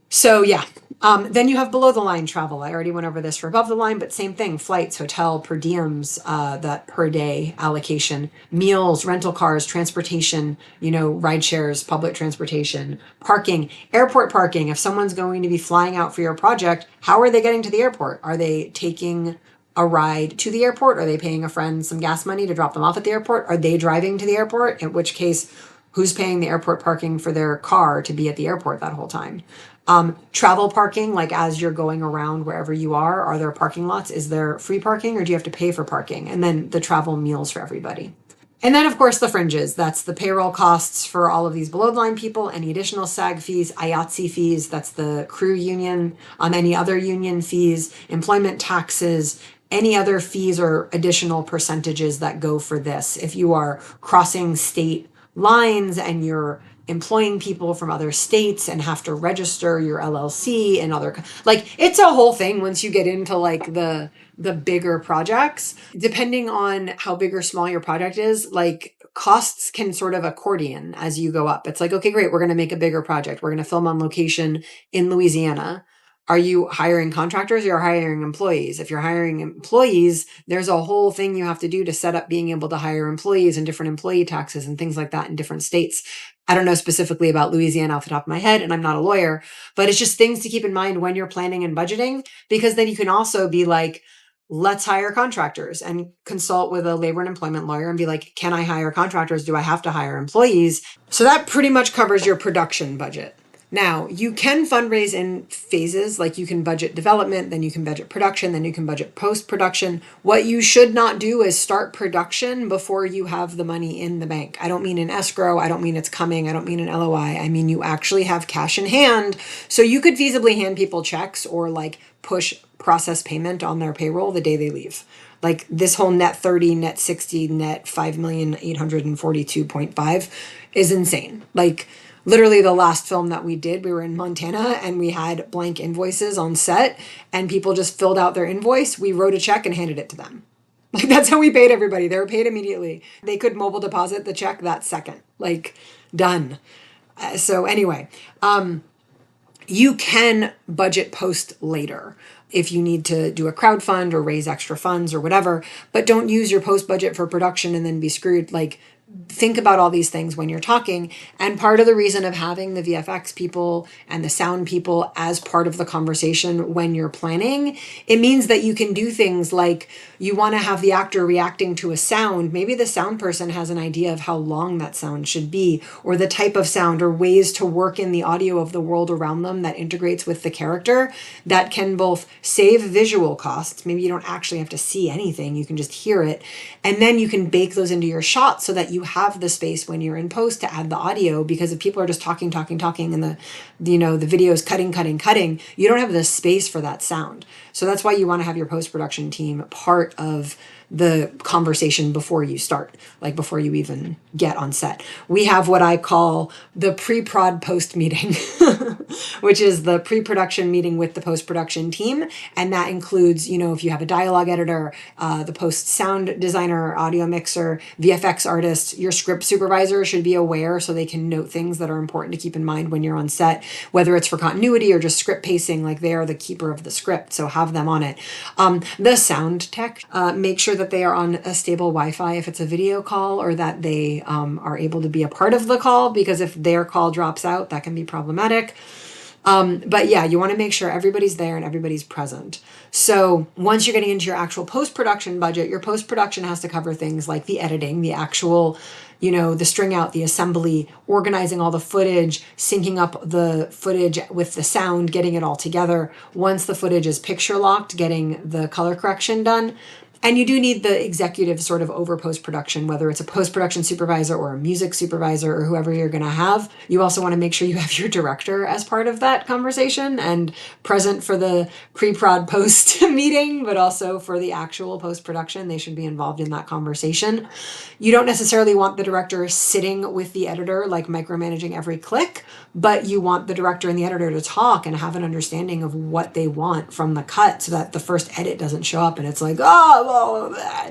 So yeah, then you have below the line travel. I already went over this for above the line, but same thing: flights, hotel, per diems, that per day allocation, meals, rental cars, transportation, ride shares, public transportation, parking, airport parking. If someone's going to be flying out for your project, how are they getting to the airport? Are they taking a ride to the airport? Are they paying a friend some gas money to drop them off at the airport? Are they driving to the airport? In which case, who's paying the airport parking for their car to be at the airport that whole time? Travel parking, like as you're going around wherever you are there parking lots? Is there free parking, or do you have to pay for parking? And then the travel meals for everybody. And then, of course, the fringes. That's the payroll costs for all of these below the line people, any additional SAG fees, IATSE fees, that's the crew union, any other union fees, employment taxes, any other fees or additional percentages that go for this. If you are crossing state lines and you're employing people from other states and have to register your LLC and other, like, it's a whole thing once you get into like the bigger projects. Depending on how big or small your project is, like, costs can sort of accordion as you go up. It's like, okay, great, we're going to make a bigger project. We're going to film on location in Louisiana. Are you hiring contractors or you're hiring employees? If you're hiring employees, there's a whole thing you have to do to set up being able to hire employees and different employee taxes and things like that in different states. I don't know specifically about Louisiana off the top of my head, and I'm not a lawyer, but it's just things to keep in mind when you're planning and budgeting, because then you can also be like, let's hire contractors, and consult with a labor and employment lawyer and be like, can I hire contractors? Do I have to hire employees? So that pretty much covers your production budget. Now, you can fundraise in phases, like you can budget development, then you can budget production, then you can budget post-production. What you should not do is start production before you have the money in the bank. I don't mean in escrow, I don't mean it's coming, I don't mean an LOI, I mean you actually have cash in hand. So you could feasibly hand people checks or like push process payment on their payroll the day they leave. Like this whole net 30, net 60, net 5,842.5 is insane. Like, literally the last film that we did, we were in Montana and we had blank invoices on set and people just filled out their invoice. We wrote a check and handed it to them. Like, that's how we paid everybody. They were paid immediately. They could mobile deposit the check that second. Like, done. So anyway, you can budget post later if you need to do a crowdfund or raise extra funds or whatever, but don't use your post budget for production and then be screwed. Like, think about all these things when you're talking. And part of the reason of having the VFX people and the sound people as part of the conversation when you're planning, it means that you can do things like you want to have the actor reacting to a sound. Maybe the sound person has an idea of how long that sound should be, or the type of sound, or ways to work in the audio of the world around them that integrates with the character that can both save visual costs. Maybe you don't actually have to see anything, you can just hear it. And then you can bake those into your shots so that you have the space when you're in post to add the audio, because if people are just talking and the video is cutting, you don't have the space for that sound. So that's why you want to have your post-production team part of the conversation before you start, like before you even get on set. We have what I call the pre-prod post meeting, which is the pre-production meeting with the post-production team. And that includes, if you have a dialogue editor, the post sound designer, audio mixer, VFX artist, your script supervisor should be aware so they can note things that are important to keep in mind when you're on set, whether it's for continuity or just script pacing, like they are the keeper of the script. So have them on it. The sound tech, make sure that they are on a stable Wi-Fi if it's a video call, or that they are able to be a part of the call, because if their call drops out, that can be problematic. But yeah, you want to make sure everybody's there and everybody's present. So once you're getting into your actual post-production budget, your post-production has to cover things like the editing, the actual, the string out, the assembly, organizing all the footage, syncing up the footage with the sound, getting it all together. Once the footage is picture locked, getting the color correction done. And you do need the executive sort of over post-production, whether it's a post-production supervisor or a music supervisor or whoever you're going to have. You also want to make sure you have your director as part of that conversation and present for the pre-prod post meeting, but also for the actual post-production. They should be involved in that conversation. You don't necessarily want the director sitting with the editor, like micromanaging every click, but you want the director and the editor to talk and have an understanding of what they want from the cut, so that the first edit doesn't show up and it's like,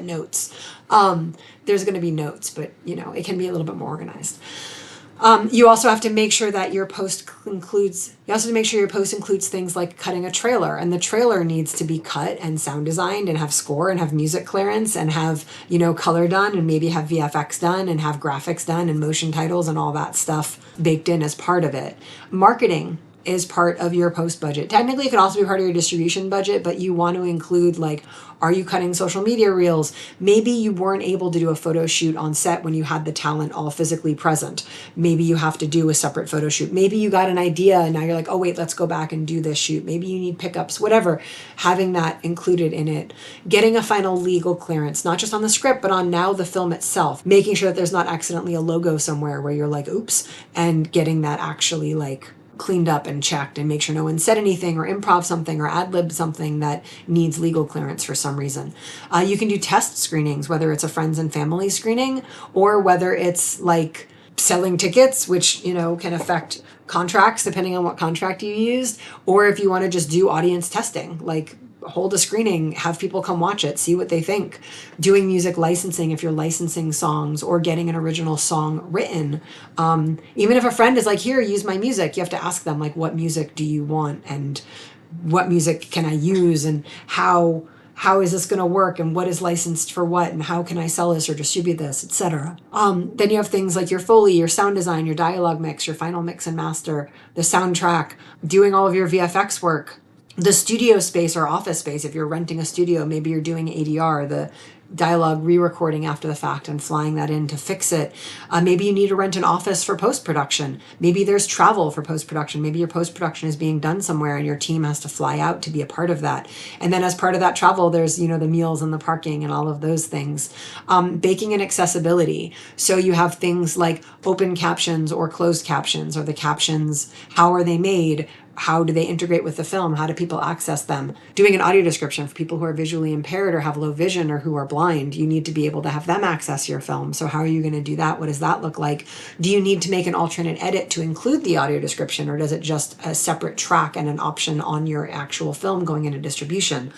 notes. There's going to be notes, but it can be a little bit more organized. You also have to make sure that your post includes things like cutting a trailer, and the trailer needs to be cut and sound designed and have score and have music clearance and have, color done, and maybe have VFX done and have graphics done and motion titles and all that stuff baked in as part of it. Marketing. is part of your post budget. Technically, it could also be part of your distribution budget, but you want to include, like, are you cutting social media reels? Maybe you weren't able to do a photo shoot on set when you had the talent all physically present. Maybe you have to do a separate photo shoot. Maybe you got an idea and now you're like, oh wait, let's go back and do this shoot. Maybe you need pickups, whatever. Having that included in it. Getting a final legal clearance, not just on the script, but on now the film itself. Making sure that there's not accidentally a logo somewhere where you're like, oops, and getting that actually like cleaned up and checked, and make sure no one said anything or improv something or ad-lib something that needs legal clearance for some reason. You can do test screenings, whether it's a friends and family screening or whether it's like selling tickets, which, you know, can affect contracts depending on what contract you used, or if you want to just do audience testing, like hold a screening, have people come watch it, see what they think. Doing music licensing if you're licensing songs, or getting an original song written. Even if a friend is like, here, use my music, you have to ask them, like, what music do you want, and what music can I use, and how is this going to work, and what is licensed for what, and how can I sell this or distribute this, etc. Then you have things like your Foley, your sound design, your dialogue mix, your final mix and master, the soundtrack, doing all of your VFX work, the studio space or office space. If you're renting a studio, maybe you're doing ADR, the dialogue re-recording after the fact and flying that in to fix it. Maybe you need to rent an office for post-production. Maybe there's travel for post-production. Maybe your post-production is being done somewhere and your team has to fly out to be a part of that. And then as part of that travel, there's, you know, the meals and the parking and all of those things. Baking and accessibility. So you have things like open captions or closed captions, or the captions, how are they made? How do they integrate with the film? How do people access them? Doing an audio description for people who are visually impaired or have low vision or who are blind. You need to be able to have them access your film. So how are you going to do that? What does that look like? Do you need to make an alternate edit to include the audio description, or does it just a separate track and an option on your actual film going into distribution?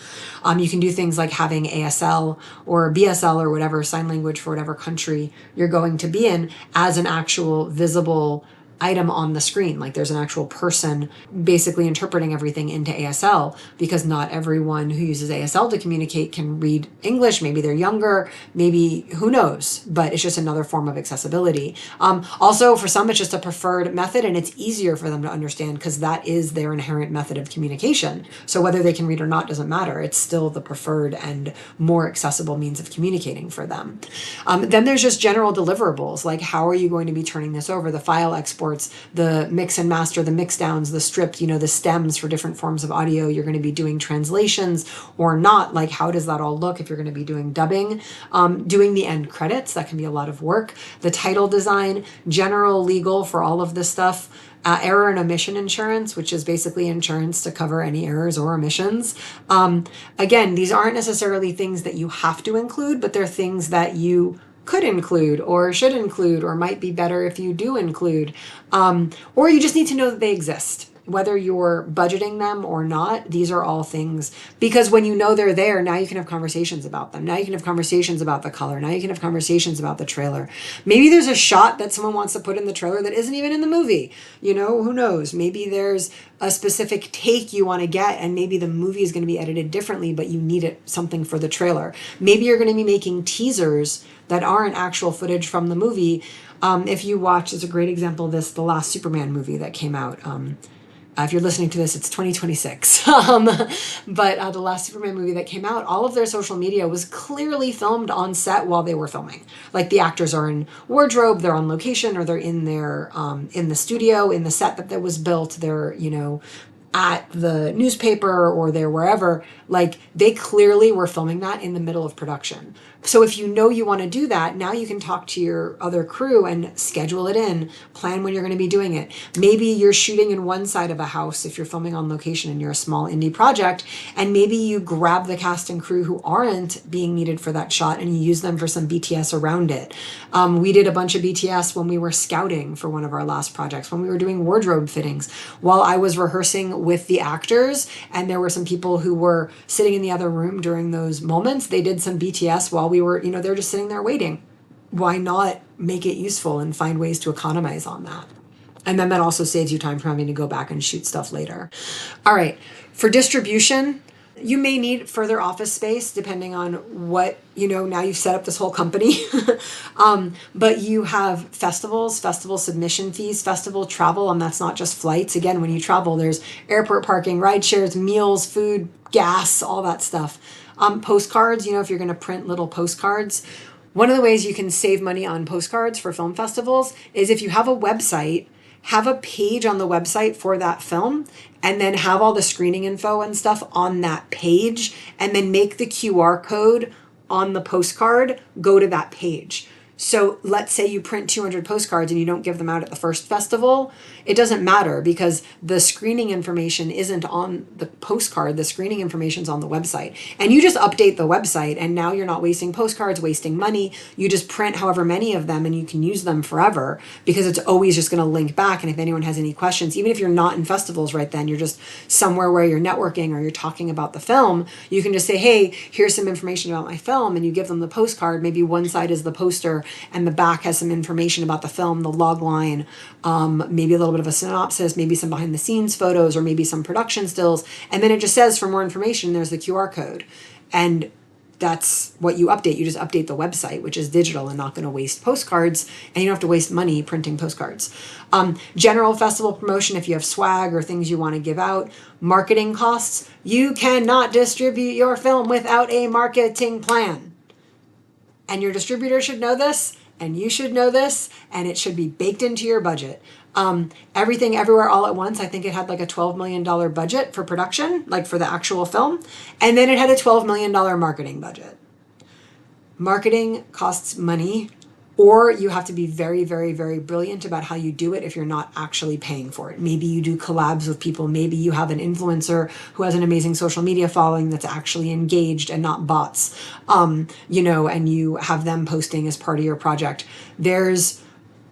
You can do things like having ASL or BSL or whatever, sign language for whatever country you're going to be in, as an actual visible item on the screen. Like there's an actual person basically interpreting everything into ASL, because not everyone who uses ASL to communicate can read English. Maybe they're younger, maybe who knows, but it's just another form of accessibility. Also, for some, it's just a preferred method and it's easier for them to understand because that is their inherent method of communication. So whether they can read or not doesn't matter. It's still the preferred and more accessible means of communicating for them. Then there's just general deliverables, like how are you going to be turning this over? The file exports, the mix and master, the mix downs, the strip, you know, the stems for different forms of audio. You're going to be doing translations or not. Like, how does that all look if you're going to be doing dubbing? Doing the end credits, that can be a lot of work. The title design, general legal for all of this stuff. Error and omission insurance, which is basically insurance to cover any errors or omissions. Again, these aren't necessarily things that you have to include, but they're things that you could include or should include or might be better if you do include. Or you just need to know that they exist. Whether you're budgeting them or not, these are all things, because when you know they're there, now you can have conversations about them. Now you can have conversations about the color. Now you can have conversations about the trailer. Maybe there's a shot that someone wants to put in the trailer that isn't even in the movie. You know, who knows? Maybe there's a specific take you want to get, and maybe the movie is going to be edited differently, but you need it something for the trailer. Maybe you're going to be making teasers that aren't actual footage from the movie. If you watch, it's a great example of this, the last Superman movie that came out. If you're listening to this, it's 2026. But the last Superman movie that came out, all of their social media was clearly filmed on set while they were filming. Like the actors are in wardrobe, they're on location, or they're in their in the studio, in the set that was built. They're, you know, at the newspaper or they're wherever. Like they clearly were filming that in the middle of production. So if you know you want to do that, now you can talk to your other crew and schedule it in, plan when you're going to be doing it. Maybe you're shooting in one side of a house if you're filming on location and you're a small indie project, and maybe you grab the cast and crew who aren't being needed for that shot and you use them for some BTS around it. We did a bunch of BTS when we were scouting for one of our last projects, when we were doing wardrobe fittings. While I was rehearsing with the actors and there were some people who were sitting in the other room during those moments, they did some BTS while we were, you know, they're just sitting there waiting. Why not make it useful and find ways to economize on that? And then that also saves you time from having to go back and shoot stuff later. All right, for distribution, You may need further office space depending on what, now you've set up this whole company. But you have festivals, festival submission fees, festival travel, and that's not just flights. Again, when you travel, there's airport parking, ride shares, meals, food, gas, all that stuff. Postcards, if you're going to print little postcards, one of the ways you can save money on postcards for film festivals is if you have a website, have a page on the website for that film, and then have all the screening info and stuff on that page, and then make the QR code on the postcard go to that page. So let's say you print 200 postcards and you don't give them out at the first festival. It doesn't matter because the screening information isn't on the postcard. The screening information is on the website. And you just update the website and now you're not wasting postcards, wasting money. You just print however many of them and you can use them forever because it's always just going to link back. And if anyone has any questions, even if you're not in festivals right then, you're just somewhere where you're networking or you're talking about the film, you can just say, hey, here's some information about my film. And you give them the postcard. Maybe one side is the poster and the back has some information about the film, the log line, maybe a little bit of a synopsis, maybe some behind the scenes photos, or maybe some production stills. And then it just says for more information, there's the QR code. And that's what you update. You just update the website, which is digital and not going to waste postcards. And you don't have to waste money printing postcards. General festival promotion, if you have swag or things you want to give out. Marketing costs. You cannot distribute your film without a marketing plan. And your distributor should know this, and you should know this, and it should be baked into your budget. Everything Everywhere All at Once, I think it had like a $12 million budget for production, like for the actual film. And then it had a $12 million marketing budget. Marketing costs money, or you have to be very, very, very brilliant about how you do it if you're not actually paying for it. Maybe you do collabs with people. Maybe you have an influencer who has an amazing social media following that's actually engaged and not bots, and you have them posting as part of your project. There's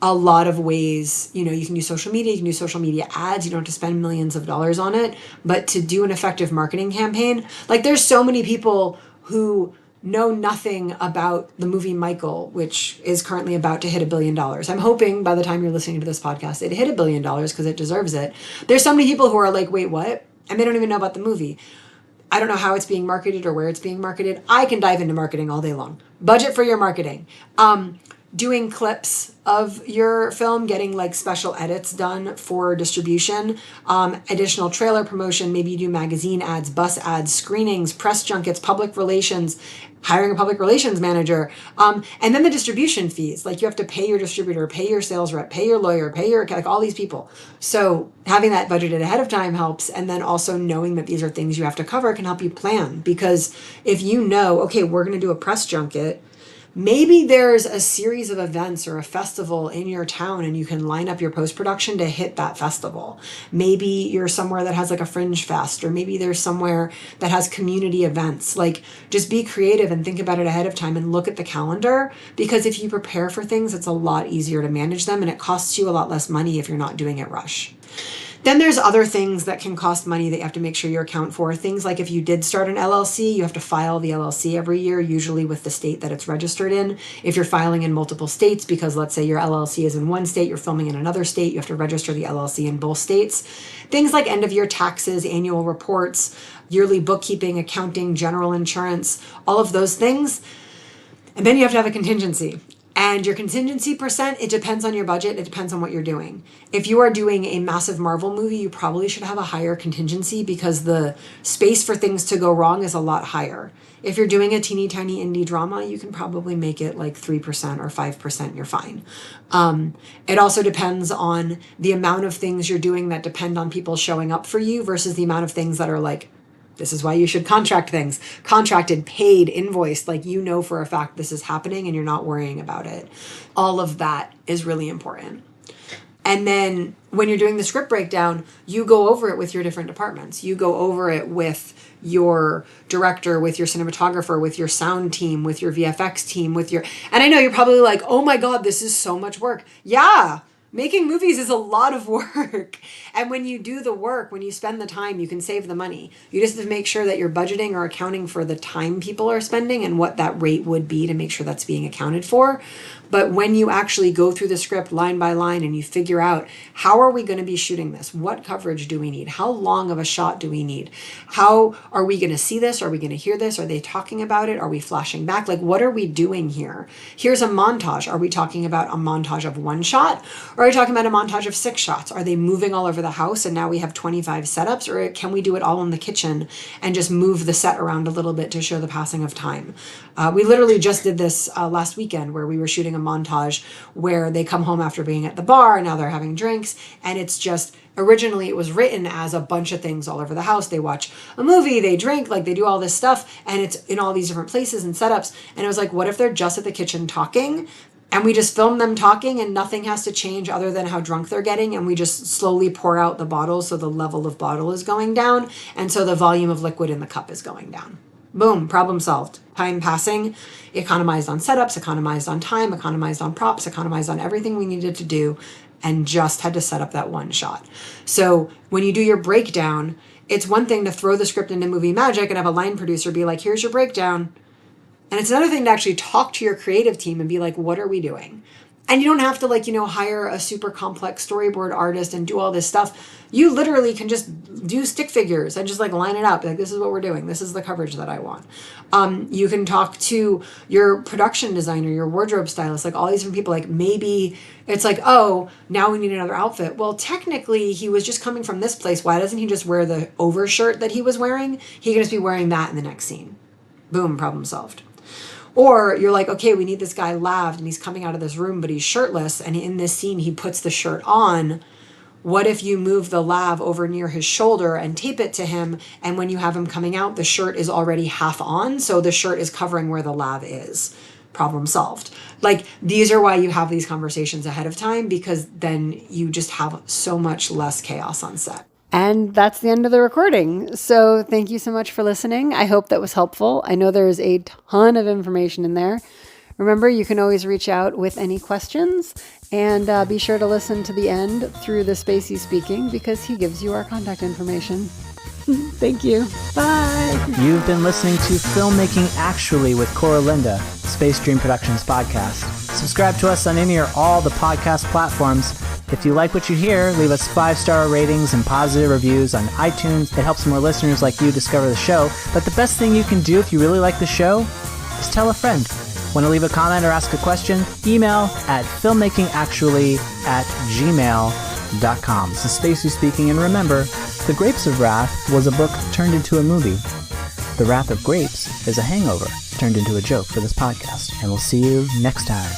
a lot of ways, you can use social media, you can do social media ads, you don't have to spend millions of dollars on it, but to do an effective marketing campaign, like there's so many people who know nothing about the movie Michael, which is currently about to hit $1 billion. I'm hoping by the time you're listening to this podcast, it hit $1 billion because it deserves it. There's so many people who are like, wait, what? And they don't even know about the movie. I don't know how it's being marketed or where it's being marketed. I can dive into marketing all day long. Budget for your marketing. Doing clips of your film, getting like special edits done for distribution, additional trailer promotion, maybe you do magazine ads, bus ads, screenings, press junkets, public relations, hiring a public relations manager, and then the distribution fees. Like you have to pay your distributor, pay your sales rep, pay your lawyer, pay your, like all these people. So having that budgeted ahead of time helps. And then also knowing that these are things you have to cover can help you plan. Because if you know, okay, we're going to do a press junket, maybe there's a series of events or a festival in your town and you can line up your post-production to hit that festival. Maybe you're somewhere that has like a fringe fest, or maybe there's somewhere that has community events. Like just be creative and think about it ahead of time and look at the calendar, because if you prepare for things, it's a lot easier to manage them and it costs you a lot less money if you're not doing it rush. Then there's other things that can cost money that you have to make sure you account for. Things like if you did start an LLC, you have to file the LLC every year, usually with the state that it's registered in. If you're filing in multiple states, because let's say your LLC is in one state, you're filming in another state, you have to register the LLC in both states. Things like end of year taxes, annual reports, yearly bookkeeping, accounting, general insurance, all of those things. And then you have to have a contingency. And your contingency percent, it depends on your budget. It depends on what you're doing. If you are doing a massive Marvel movie, you probably should have a higher contingency because the space for things to go wrong is a lot higher. If you're doing a teeny tiny indie drama, you can probably make it like 3% or 5%, you're fine. It also depends on the amount of things you're doing that depend on people showing up for you versus the amount of things that are like, this is why you should contract things. Contracted, paid, invoiced, like you know for a fact this is happening and you're not worrying about it. All of that is really important. And then when you're doing the script breakdown, you go over it with your different departments. You go over it with your director, with your cinematographer, with your sound team, with your VFX team, with your... And I know you're probably like, oh my God, this is so much work. Yeah, Making movies is a lot of work. And when you do the work, when you spend the time, you can save the money. You just have to make sure that you're budgeting or accounting for the time people are spending and what that rate would be to make sure that's being accounted for. But when you actually go through the script line by line and you figure out, how are we going to be shooting this? What coverage do we need? How long of a shot do we need? How are we going to see this? Are we going to hear this? Are they talking about it? Are we flashing back? Like, what are we doing here? Here's a montage. Are we talking about a montage of one shot? Or are we talking about a montage of 6 shots? Are they moving all over the house and now we have 25 setups? Or can we do it all in the kitchen and just move the set around a little bit to show the passing of time? We literally just did this last weekend where we were shooting a montage where they come home after being at the bar and now they're having drinks, and it's just, originally it was written as a bunch of things all over the house. They watch a movie, they drink, like they do all this stuff, and it's in all these different places and setups. And it was like, what if they're just at the kitchen talking and we just film them talking and nothing has to change other than how drunk they're getting, and we just slowly pour out the bottles so the level of bottle is going down and so the volume of liquid in the cup is going down. Boom, problem solved. Time passing, economized on setups, economized on time, economized on props, economized on everything we needed to do, and just had to set up that one shot. So when you do your breakdown, it's one thing to throw the script into Movie Magic and have a line producer be like, here's your breakdown. And it's another thing to actually talk to your creative team and be like, what are we doing? And you don't have to, like, hire a super complex storyboard artist and do all this stuff. You literally can just do stick figures and just like line it up. Like, this is what we're doing. This is the coverage that I want. You can talk to your production designer, your wardrobe stylist, like all these different people. Like, maybe it's like, oh, now we need another outfit. Well, technically he was just coming from this place. Why doesn't he just wear the overshirt that he was wearing? He can just be wearing that in the next scene. Boom, problem solved. Or you're like, okay, we need this guy laved and he's coming out of this room, but he's shirtless. And in this scene, he puts the shirt on. What if you move the lav over near his shoulder and tape it to him? And when you have him coming out, the shirt is already half on. So the shirt is covering where the lav is. Problem solved. Like, these are why you have these conversations ahead of time, because then you just have so much less chaos on set. And that's the end of the recording. So thank you so much for listening. I hope that was helpful. I know there's a ton of information in there. Remember, you can always reach out with any questions, and be sure to listen to the end through the Spacey Speaking, because he gives you our contact information. Thank you. Bye. You've been listening to Filmmaking Actually with Koura Linda, Space Dream Productions podcast. Subscribe to us on any or all the podcast platforms. If you like what you hear, leave us 5-star ratings and positive reviews on iTunes. It helps more listeners like you discover the show. But the best thing you can do if you really like the show is tell a friend. Want to leave a comment or ask a question? Email at filmmakingactually@gmail.com. This is Spacey speaking, and remember, The Grapes of Wrath was a book turned into a movie. The Wrath of Grapes is a hangover turned into a joke for this podcast. And we'll see you next time.